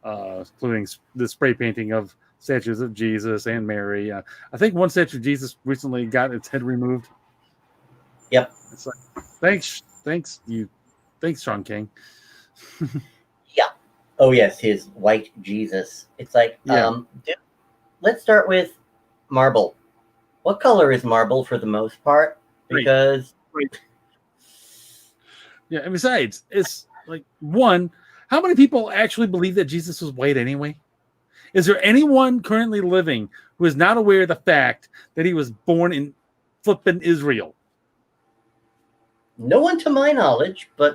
including the spray painting of statues of Jesus and Mary. I think one statue of Jesus recently got its head removed. Yep. It's like, thanks, Sean King. Yeah. Oh yes, his white Jesus. It's like, let's start with marble. What color is marble for the most part? Because yeah, and besides, it's like, one, how many people actually believe that Jesus was white anyway? Is there anyone currently living who is not aware of the fact that he was born in flippin' Israel? No one to my knowledge, but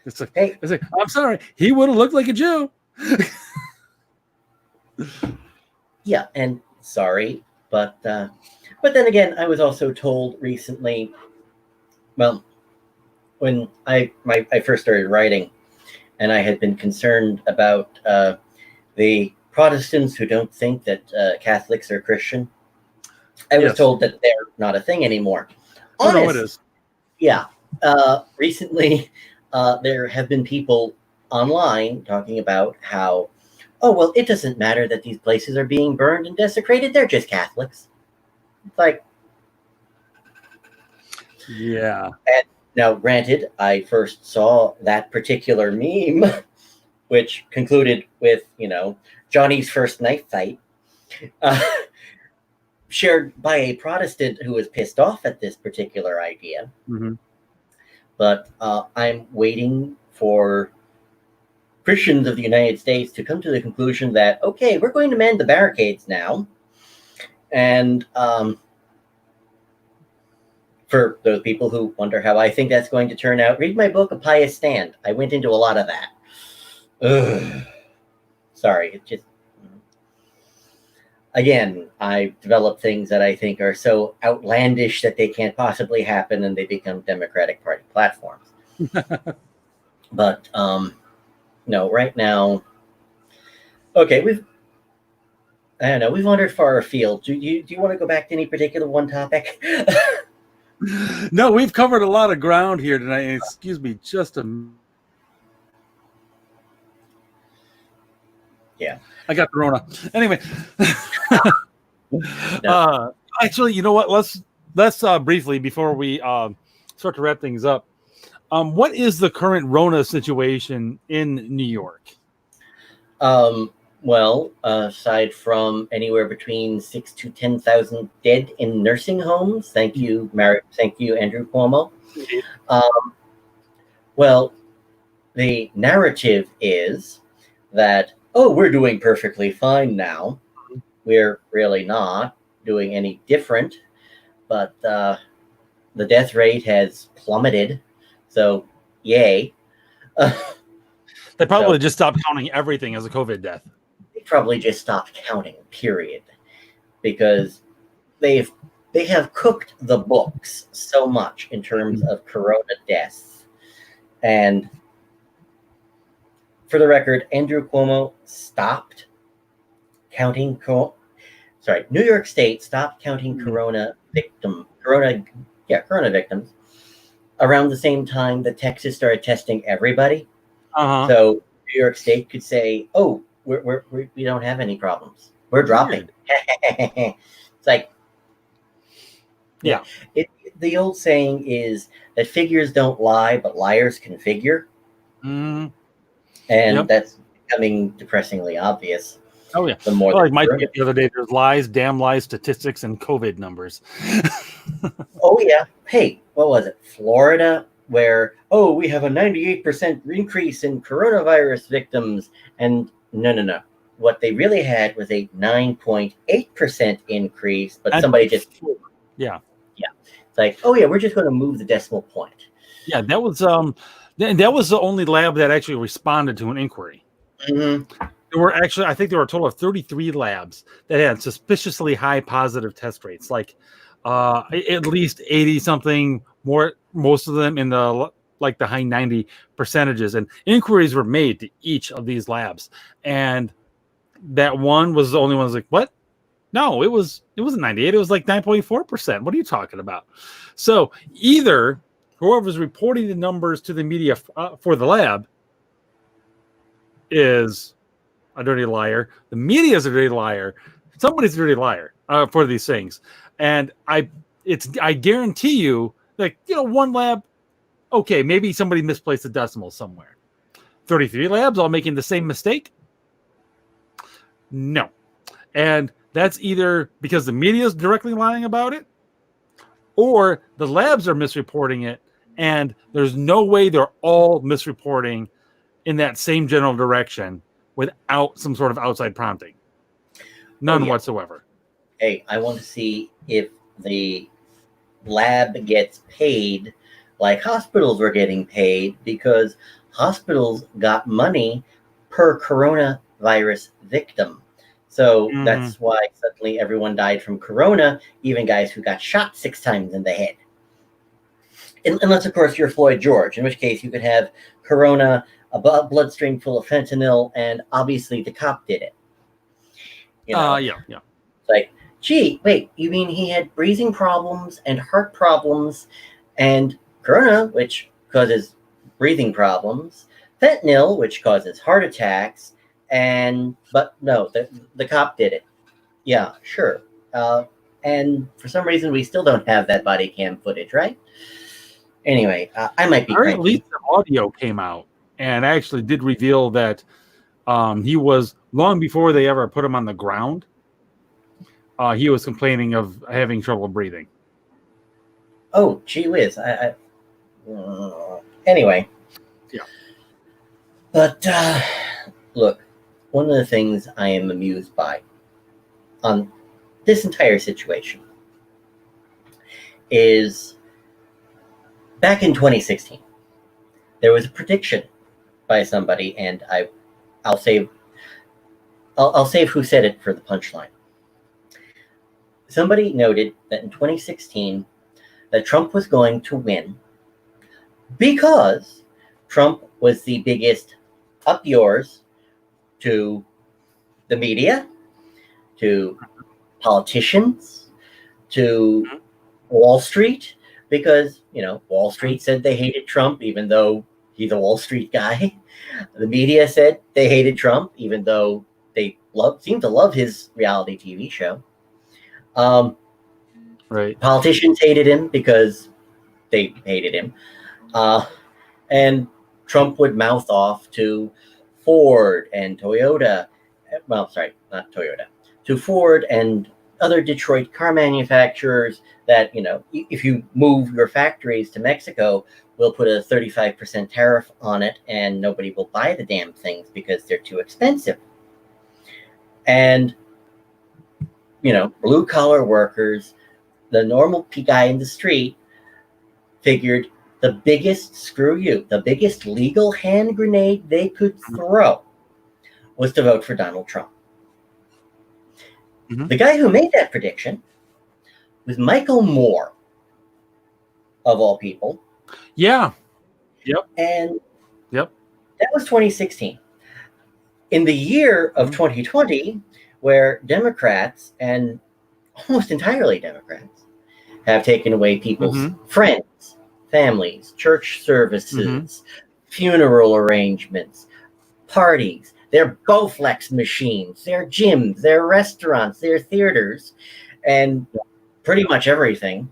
it's like, I'm sorry, he would have looked like a Jew. Yeah, and sorry, but then again, I was also told recently, well, when I first started writing, and I had been concerned about the Protestants who don't think that Catholics are Christian, I was told that they're not a thing anymore. No, it is. Yeah. Recently, there have been people online talking about how, oh, well, it doesn't matter that these places are being burned and desecrated. They're just Catholics. It's like, yeah. And now, granted, I first saw that particular meme, which concluded with, Johnny's first knife fight, shared by a Protestant who was pissed off at this particular idea. Mm-hmm. But I'm waiting for Christians of the United States to come to the conclusion that, okay, we're going to mend the barricades now. And for those people who wonder how I think that's going to turn out, read my book, A Pious Stand. I went into a lot of that. Ugh. sorry, it just again, I develop things that I think are so outlandish that they can't possibly happen, and they become Democratic Party platforms. But no, right now, okay, I don't know, we've wandered far afield. Do you want to go back to any particular one topic? No, we've covered a lot of ground here tonight. Excuse me, just a. Yeah. I got the Rona. Anyway, No. actually, you know what? Let's briefly before we start to wrap things up. What is the current Rona situation in New York? Well, aside from anywhere between 6 to 10,000 dead in nursing homes, thank you, thank you, Andrew Cuomo. Well, the narrative is that, oh, we're doing perfectly fine now. We're really not doing any different, but the death rate has plummeted. So, yay. They probably just stopped counting everything as a COVID death. They probably just stopped counting, period, because they have cooked the books so much in terms of corona deaths. And for the record, Andrew Cuomo stopped counting New York State stopped counting corona victims around the same time that Texas started testing everybody. So New York State could say, "Oh, we don't have any problems. We're dropping." It's like, yeah. The old saying is that figures don't lie, but liars can figure. And that's becoming depressingly obvious. Oh, yeah. The more like my tweet the other day, there's lies, damn lies, statistics, and COVID numbers. Oh, yeah. Hey, what was it? Florida, where, oh, we have a 98% increase in coronavirus victims. And no. What they really had was a 9.8% increase, but somebody just... Yeah. It's like, oh, yeah, we're just going to move the decimal point. Yeah, that was the only lab that actually responded to an inquiry. Mm-hmm. There were actually, I think there were a total of 33 labs that had suspiciously high positive test rates, like at least 80 something more, most of them in the high 90 percentages. And inquiries were made to each of these labs. And that one was the only one that was like, what? No, it wasn't 98. It was like 9.4%. What are you talking about? So either whoever's reporting the numbers to the media for the lab is a dirty liar. The media is a dirty liar. Somebody's a dirty liar for these things. And I guarantee you, one lab, okay, maybe somebody misplaced a decimal somewhere. 33 labs all making the same mistake? No. And that's either because the media is directly lying about it, or the labs are misreporting it, and there's no way they're all misreporting in that same general direction without some sort of outside prompting. None whatsoever. Hey, I want to see if the lab gets paid like hospitals were getting paid, because hospitals got money per coronavirus victim. So that's why suddenly everyone died from corona, even guys who got shot 6 times in the head. Unless, of course, you're Floyd George, in which case you could have corona, a bloodstream full of fentanyl, and obviously the cop did it. Yeah. It's like, gee, wait, you mean he had breathing problems and heart problems and corona, which causes breathing problems, fentanyl, which causes heart attacks, but no, the cop did it. Yeah, sure. And for some reason, we still don't have that body cam footage, right? Anyway, I might be cranky. At least the audio came out and actually did reveal that he was, long before they ever put him on the ground, he was complaining of having trouble breathing. Oh, gee whiz. Anyway. Yeah. But look, one of the things I am amused by on this entire situation is back in 2016, there was a prediction by somebody, and I'll say I'll save who said it for the punchline. Somebody noted that in 2016 that Trump was going to win because Trump was the biggest up yours to the media, to politicians, to Wall Street, because, Wall Street said they hated Trump, even though he's a Wall Street guy. The media said they hated Trump, even though they seem to love his reality TV show. Right. Politicians hated him because they hated him. And Trump would mouth off to Ford and Toyota. Well, sorry, not Toyota. To Ford and other Detroit car manufacturers that, if you move your factories to Mexico, we'll put a 35% tariff on it and nobody will buy the damn things because they're too expensive. And, blue collar workers, the normal guy in the street, figured the biggest screw you, the biggest legal hand grenade they could throw was to vote for Donald Trump. Mm-hmm. The guy who made that prediction was Michael Moore, of all people. Yeah. Yep. And that was 2016. In the year of 2020, where Democrats, and almost entirely Democrats, have taken away people's friends, families, church services, funeral arrangements, parties, their Bowflex machines, their gyms, their restaurants, their theaters, and pretty much everything.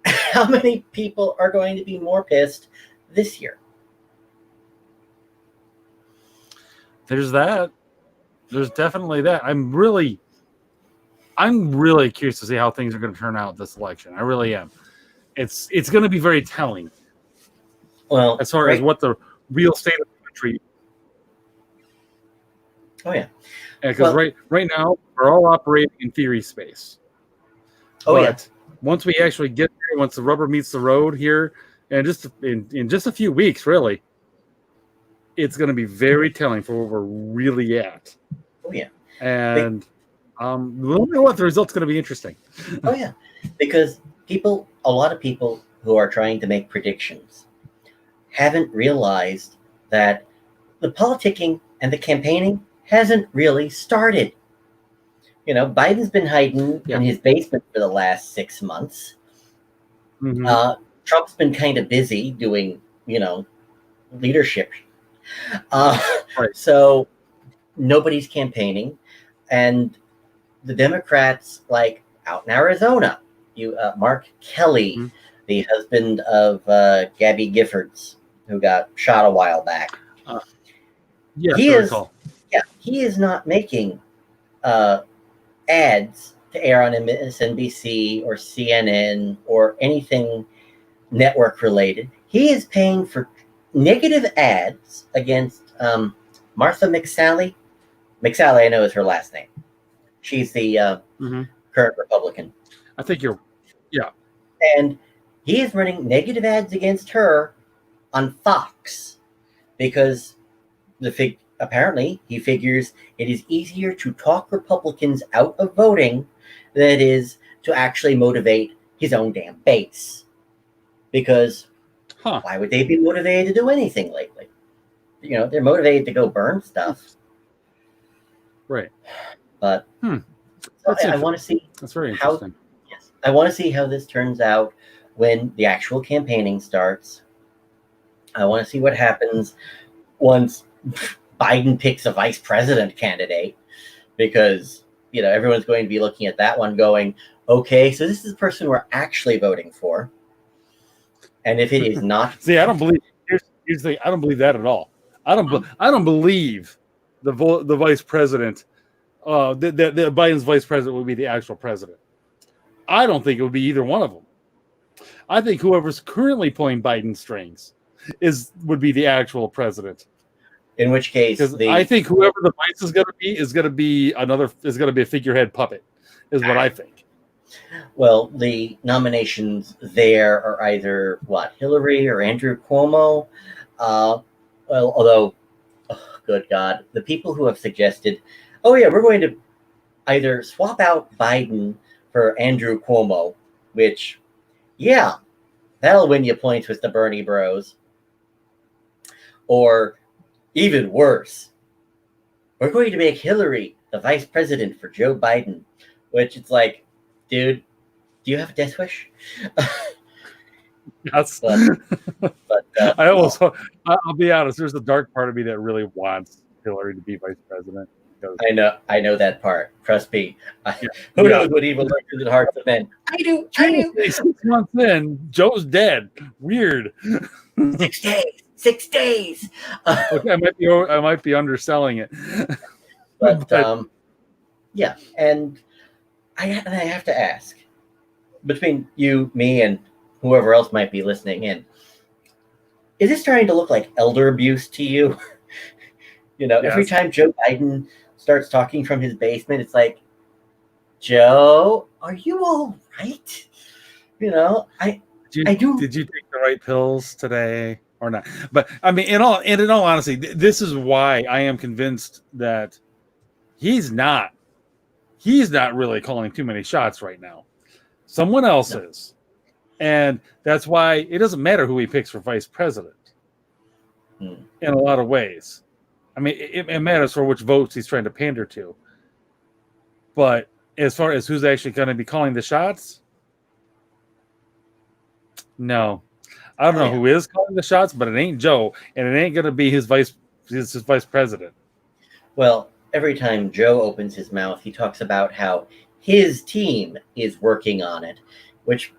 How many people are going to be more pissed this year? There's that. There's definitely that. I'm really curious to see how things are going to turn out this election. I really am. It's going to be very telling. Well, as far as what the real state of the country. Oh yeah. Because right now we're all operating in theory space. But once we actually get there, once the rubber meets the road here, and just in just a few weeks, really, it's going to be very telling for where we're really at. Oh yeah. And we'll know what the result's going to be interesting. Oh yeah, because a lot of people who are trying to make predictions haven't realized that the politicking and the campaigning hasn't really started. Biden's been hiding in his basement for the last 6 months. Trump's been kind of busy doing, leadership. So nobody's campaigning, and the Democrats, like out in Arizona, Mark Kelly, the husband of Gabby Giffords, who got shot a while back. He is not making ads to air on MSNBC or CNN or anything network related. He is paying for negative ads against Martha McSally. McSally, I know, is her last name. She's the current Republican. I think And he is running negative ads against her on Fox because apparently he figures it is easier to talk Republicans out of voting than it is to actually motivate his own damn base. Because why would they be motivated to do anything lately? They're motivated to go burn stuff. Right. But I want to see. That's very interesting. I want to see how this turns out when the actual campaigning starts. I want to see what happens once Biden picks a vice president candidate, because everyone's going to be looking at that one going, okay, so this is the person we're actually voting for. And if it is not, see, I don't believe. Here's the thing. I don't believe that at all. I don't believe the vice president. The Biden's vice president would be the actual president. I don't think it would be either one of them. I think whoever's currently pulling Biden's strings would be the actual president. In which case, I think whoever the vice is going to be a figurehead puppet, is what I think. Well, the nominations there are either Hillary or Andrew Cuomo. Although good God, the people who have suggested, oh yeah, we're going to either swap out Biden for Andrew Cuomo, which, yeah, that'll win you points with the Bernie Bros. Or even worse, we're going to make Hillary the vice president for Joe Biden, which it's like, dude, do you have a death wish? Yes. But I also, I'll be honest. There's a dark part of me that really wants Hillary to be vice president. Because, I know that part. Trust me. yeah, Who knows what evil lurks in the hearts of men? I do. 6 months in, Joe's dead. Weird. 6 days. 6 days. Okay, I might be underselling it. But yeah, and I have to ask, between you, me, and whoever else might be listening in, is this starting to look like elder abuse to you? Every time Joe Biden starts talking from his basement, it's like, Joe, are you all right? I do. Did you take the right pills today or not? But I mean, in all honesty, this is why I am convinced that he's not really calling too many shots right now. Someone else is. And that's why it doesn't matter who he picks for vice president in a lot of ways. I mean, it matters for which votes he's trying to pander to. But as far as who's actually going to be calling the shots, no. I don't know who is calling the shots, but it ain't Joe, and it ain't going to be his vice president. Well, every time Joe opens his mouth, he talks about how his team is working on it,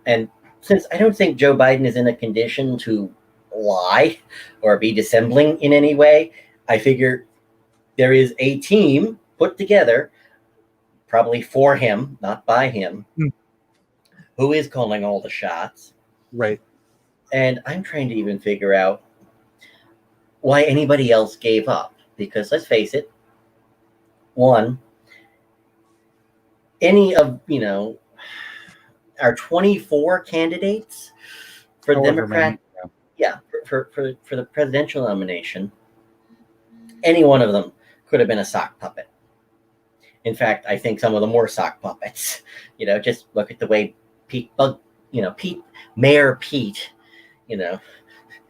and since I don't think Joe Biden is in a condition to lie or be dissembling in any way, I figure there is a team put together, probably for him, not by him, who is calling all the shots. Right. And I'm trying to even figure out why anybody else gave up. Because let's face it, one, any of, our 24 candidates for the Democrat, for the presidential nomination, any one of them could have been a sock puppet. In fact, I think some of them were sock puppets. Just look at the way Mayor Pete,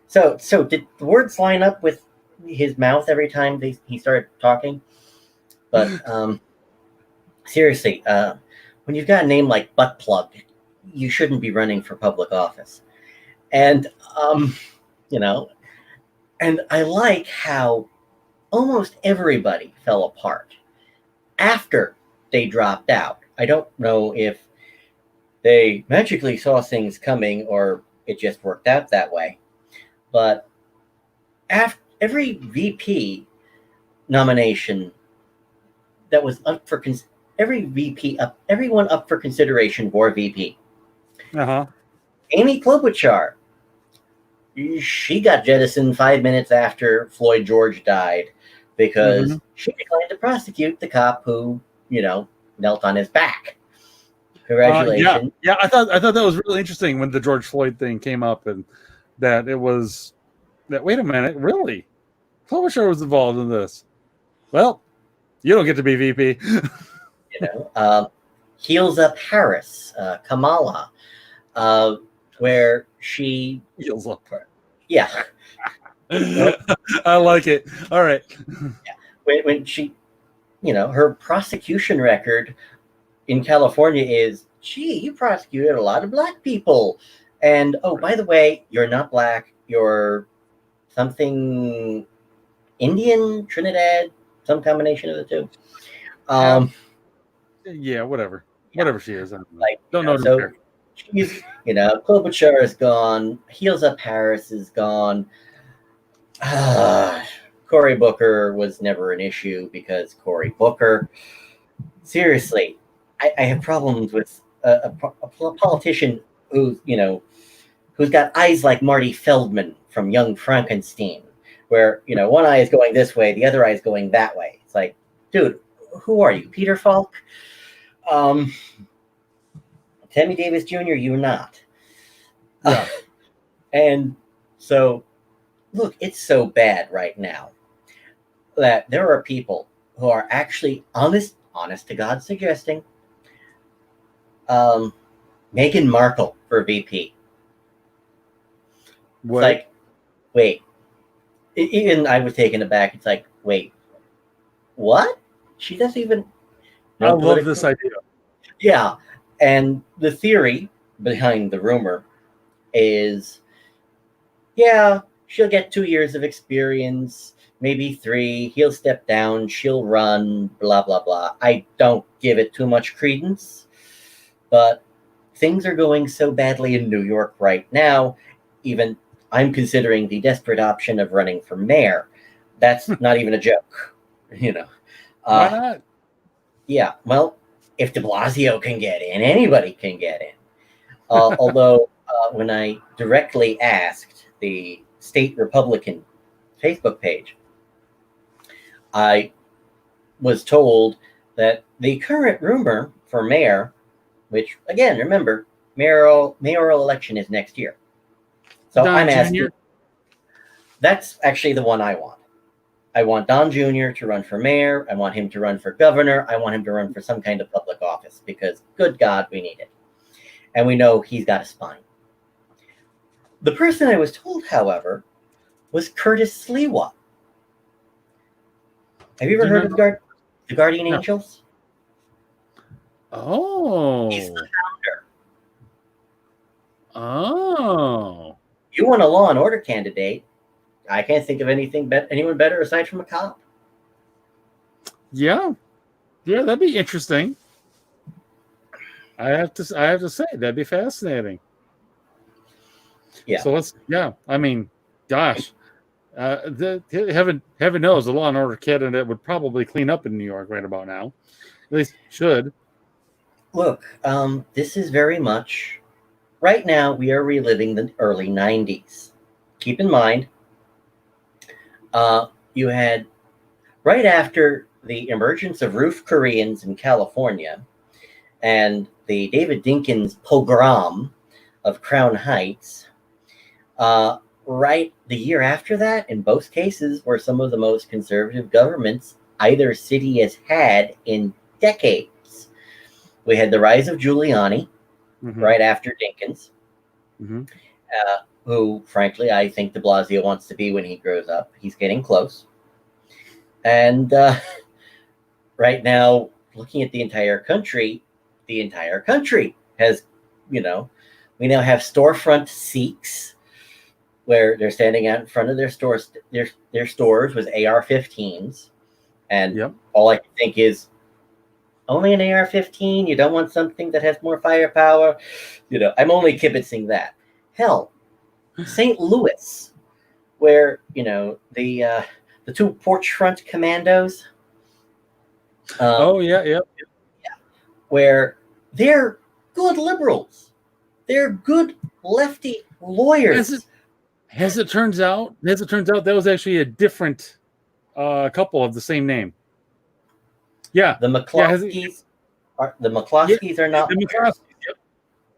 So did the words line up with his mouth every time he started talking? But seriously, when you've got a name like Butt Plug, you shouldn't be running for public office. And and I like how almost everybody fell apart after they dropped out. I don't know if they magically saw things coming or it just worked out that way. But after every VP nomination that was up for everyone up for consideration for VP. Amy Klobuchar, she got jettisoned 5 minutes after Floyd George died because she declined to prosecute the cop who, knelt on his back. Congratulations. Yeah. I thought that was really interesting when the George Floyd thing came up, and that it was that. Wait a minute, really? Klobuchar was involved in this. Well, you don't get to be VP. Heels Up Harris, Kamala, where she heels up. Yeah. I like it. All right. Yeah. When she, her prosecution record in California is, gee, you prosecuted a lot of black people. And, oh, by the way, you're not black. You're something Indian, Trinidad, some combination of the two. Yeah, whatever. Yeah. Whatever she is. I don't know. So she's, Klobuchar is gone. Heels Up Harris is gone. Cory Booker was never an issue because Cory Booker. Seriously, I have problems with a politician who's got eyes like Marty Feldman from Young Frankenstein, where one eye is going this way, the other eye is going that way. It's like, dude, who are you, Peter Falk? Tammy Davis Jr., you're not. Yeah. And so, look, it's so bad right now. that there are people who are actually honest to God suggesting Meghan Markle for VP. It's What? like, wait. Even I was taken aback. It's like, wait, what? She doesn't even I know love this idea. Yeah. And the theory behind the rumor is, yeah, she'll get 2 years of experience, maybe 3. He'll step down, she'll run, blah, blah, blah. I don't give it too much credence, but things are going so badly in New York right now. Even I'm considering the desperate option of running for mayor. That's not even a joke, you know. Why not? Yeah, well, if de Blasio can get in, anybody can get in. Although, when I directly asked the state Republican Facebook page, I was told that the current rumor for mayor, which, again, remember, mayoral election is next year. So Don I'm asking, Jr.? that's actually the one I want. I want Don Jr. to run for mayor. I want him to run for governor. I want him to run for some kind of public office because, good God, we need it. And we know he's got a spine. The person I was told, however, was Curtis Sliwa. Have you ever heard of the Guardian Angels? Oh. He's the founder. Oh. You want a law and order candidate? I can't think of anyone better aside from a cop. Yeah, that'd be interesting. I have to say that'd be fascinating. Yeah. So I mean, gosh, heaven knows the law and order candidate would probably clean up in New York right about now. At least should. Look, this is very much right now. We are reliving the early '90s. Keep in mind, you had right after the emergence of roof Koreans in California and the David Dinkins pogrom of Crown Heights. Right the year after that, in both cases, were some of the most conservative governments either city has had in decades. We had the rise of Giuliani right after Dinkins, who, frankly, I think de Blasio wants to be when he grows up. He's getting close. And right now, looking at the entire country has, we now have storefront Sikhs where they're standing out in front of their stores, their stores with AR-15s. And all I can think is, only an AR-15? You don't want something that has more firepower? I'm only kibitzing that. Hell, St. Louis, where, the two porch front commandos. Where they're good liberals. They're good lefty lawyers. As it turns out, that was actually a different couple of the same name. Yeah. The McCloskeys are not. The McCloskeys,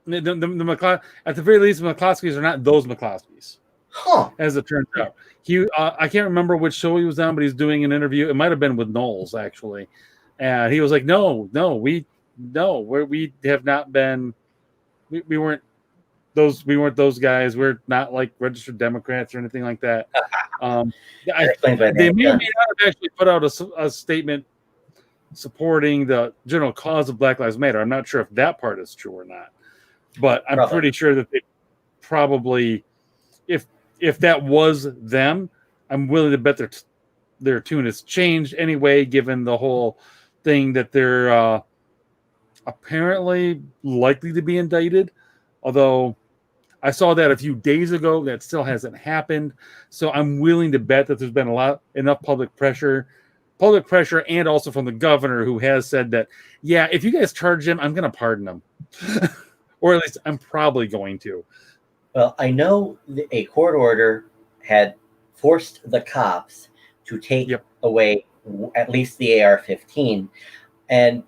the at the very least, the McCloskeys are not those McCloskeys. Huh. As it turns out. I can't remember which show he was on, but he's doing an interview. It might have been with Knowles, actually. And he was like, we have not been, we weren't those guys. We're not like registered Democrats or anything like that. They may or may not have actually put out a statement supporting the general cause of Black Lives Matter. I'm not sure if that part is true or not, but I'm pretty sure that they probably, if that was them, I'm willing to bet their tune has changed anyway, given the whole thing that they're apparently likely to be indicted. Although I saw that a few days ago, that still hasn't happened. So I'm willing to bet that there's been enough public pressure, and also from the governor, who has said that, yeah, if you guys charge him, I'm going to pardon him. Or at least I'm probably going to. Well, I know a court order had forced the cops to take away at least the AR-15. And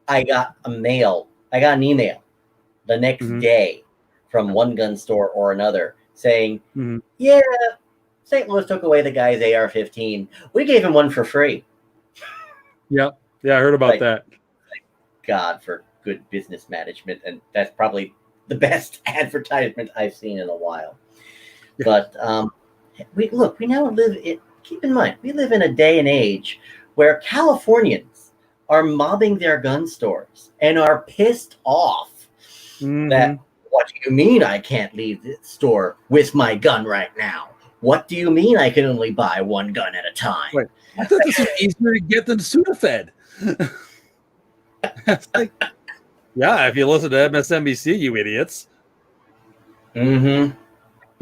I got an email the next day from one gun store or another saying, yeah, St. Louis took away the guy's AR-15. We gave him one for free. Yep. Yeah, I heard about that. God, for good business management, and that's probably the best advertisement I've seen in a while. Yeah. But we now live in. Keep in mind, we live in a day and age where Californians are mobbing their gun stores and are pissed off that, what do you mean I can't leave the store with my gun right now? What do you mean I can only buy one gun at a time? Wait, I thought this was easier to get than Sudafed. Like, yeah, if you listen to MSNBC, you idiots. Mm-hmm.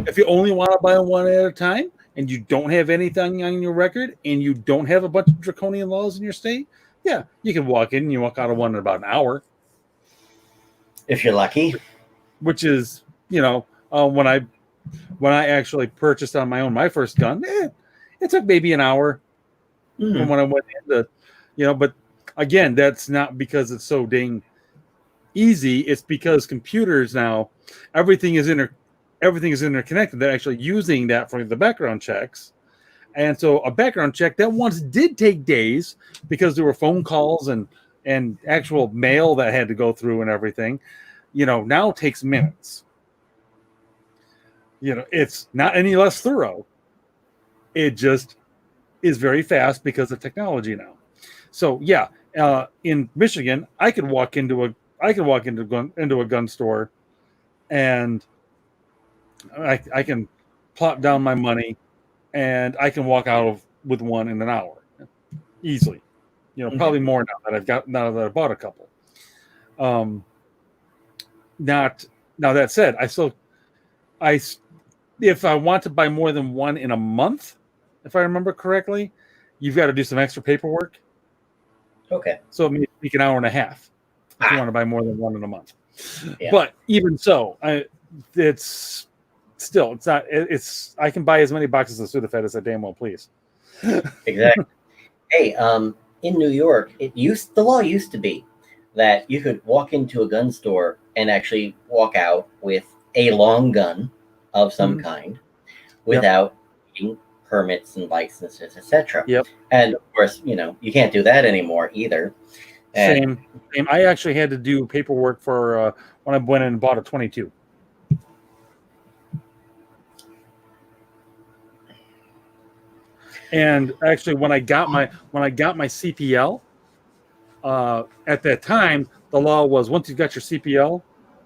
If you only want to buy one at a time and you don't have anything on your record and you don't have a bunch of draconian laws in your state, yeah, you can walk in and you walk out of one in about an hour. If you're lucky. Which is, when I actually purchased on my own my first gun, it took maybe an hour from when I went into, but again, that's not because it's so dang easy. It's because computers now, everything is interconnected. They're actually using that for the background checks. And so a background check that once did take days because there were phone calls and actual mail that had to go through and everything, now takes minutes. It's not any less thorough. It just is very fast because of technology now. So yeah, in Michigan, I could walk into a gun store, and I can plop down my money, and I can walk out with one in an hour, easily. Probably more now that I've bought a couple. Now that said, if I want to buy more than one in a month, if I remember correctly, you've got to do some extra paperwork. Okay. So it may take an hour and a half if you want to buy more than one in a month. Yeah. But even so, it's not. I can buy as many boxes of Sudafed as I damn well please. Exactly. Hey, in New York, the law used to be that you could walk into a gun store and actually walk out with a long gun of some kind without needing permits and licenses, etc. Yep. And of course, you can't do that anymore either. Same. I actually had to do paperwork for when I went in and bought a 22. And actually, when I got my CPL, at that time, the law was once you've got your CPL,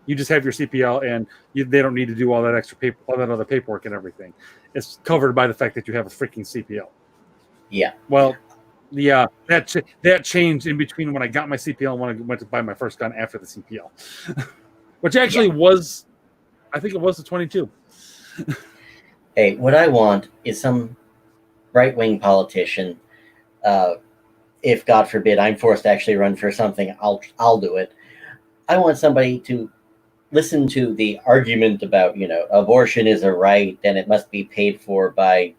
you just have your CPL, and they don't need to do all that extra all that other paperwork and everything. It's covered by the fact that you have a freaking CPL. Yeah. Well, yeah, that changed in between when I got my CPL and when I went to buy my first gun after the CPL, which actually was, I think it was the 22. Hey, what I want is some right-wing politician. If God forbid I'm forced to actually run for something, I'll do it. I want somebody to listen to the argument about, abortion is a right and it must be paid for by,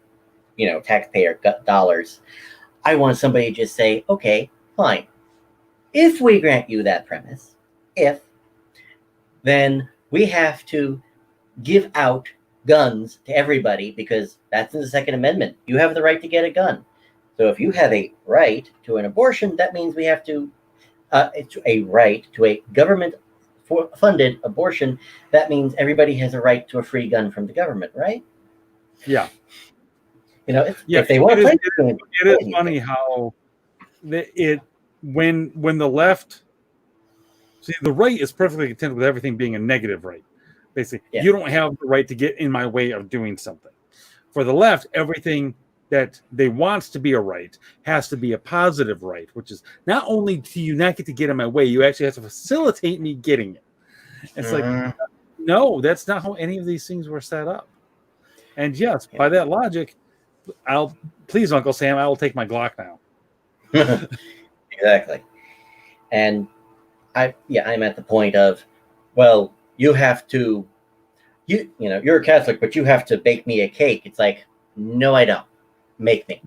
taxpayer dollars. I want somebody to just say, okay, fine. If we grant you that premise, then we have to give out guns to everybody because that's in the Second Amendment. You have the right to get a gun. So if you have a right to an abortion, that means we have to a right to a government-funded abortion. That means everybody has a right to a free gun from the government, right? Yeah. If they want to play, it is funny how when the left, see, the right is perfectly content with everything being a negative right. Basically, you don't have the right to get in my way of doing something. For the left, everything that they want to be a right has to be a positive right, which is not only do you not get to get in my way, you actually have to facilitate me getting it. It's like, no, that's not how any of these things were set up. And yes, by that logic, please, Uncle Sam, I will take my Glock now. Exactly. And I'm at the point of, well, you have to, you're a Catholic, but you have to bake me a cake. It's like, no, I don't. Make me.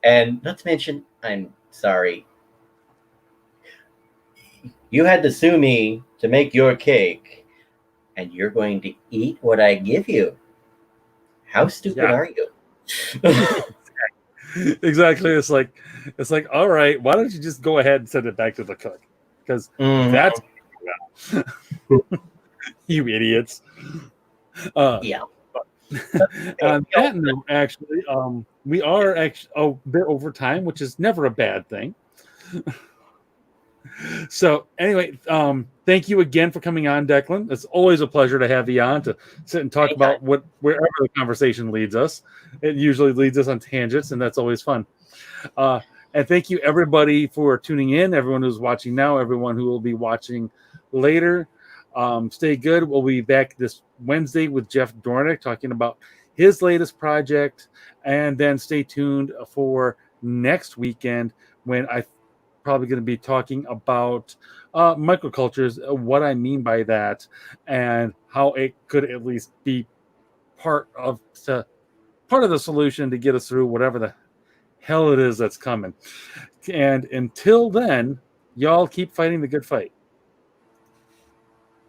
And not to mention, I'm sorry, you had to sue me to make your cake, and you're going to eat what I give you. How stupid are you? Exactly. It's like, all right, why don't you just go ahead and send it back to the cook? Because Mhm. that's you idiots. Yeah. On that note, actually, we are actually a bit over time, which is never a bad thing. So anyway, thank you again for coming on, Declan. It's always a pleasure to have you on to sit and talk Anytime. about wherever the conversation leads us. It usually leads us on tangents, and that's always fun. Uh, and thank you everybody for tuning in. Everyone who's watching now, everyone who will be watching later. Stay good. We'll be back this Wednesday with Jeff Dornick talking about his latest project, and then stay tuned for next weekend when I probably going to be talking about microcultures, what I mean by that, and how it could at least be part of the solution to get us through whatever the hell it is that's coming. And until then, y'all keep fighting the good fight.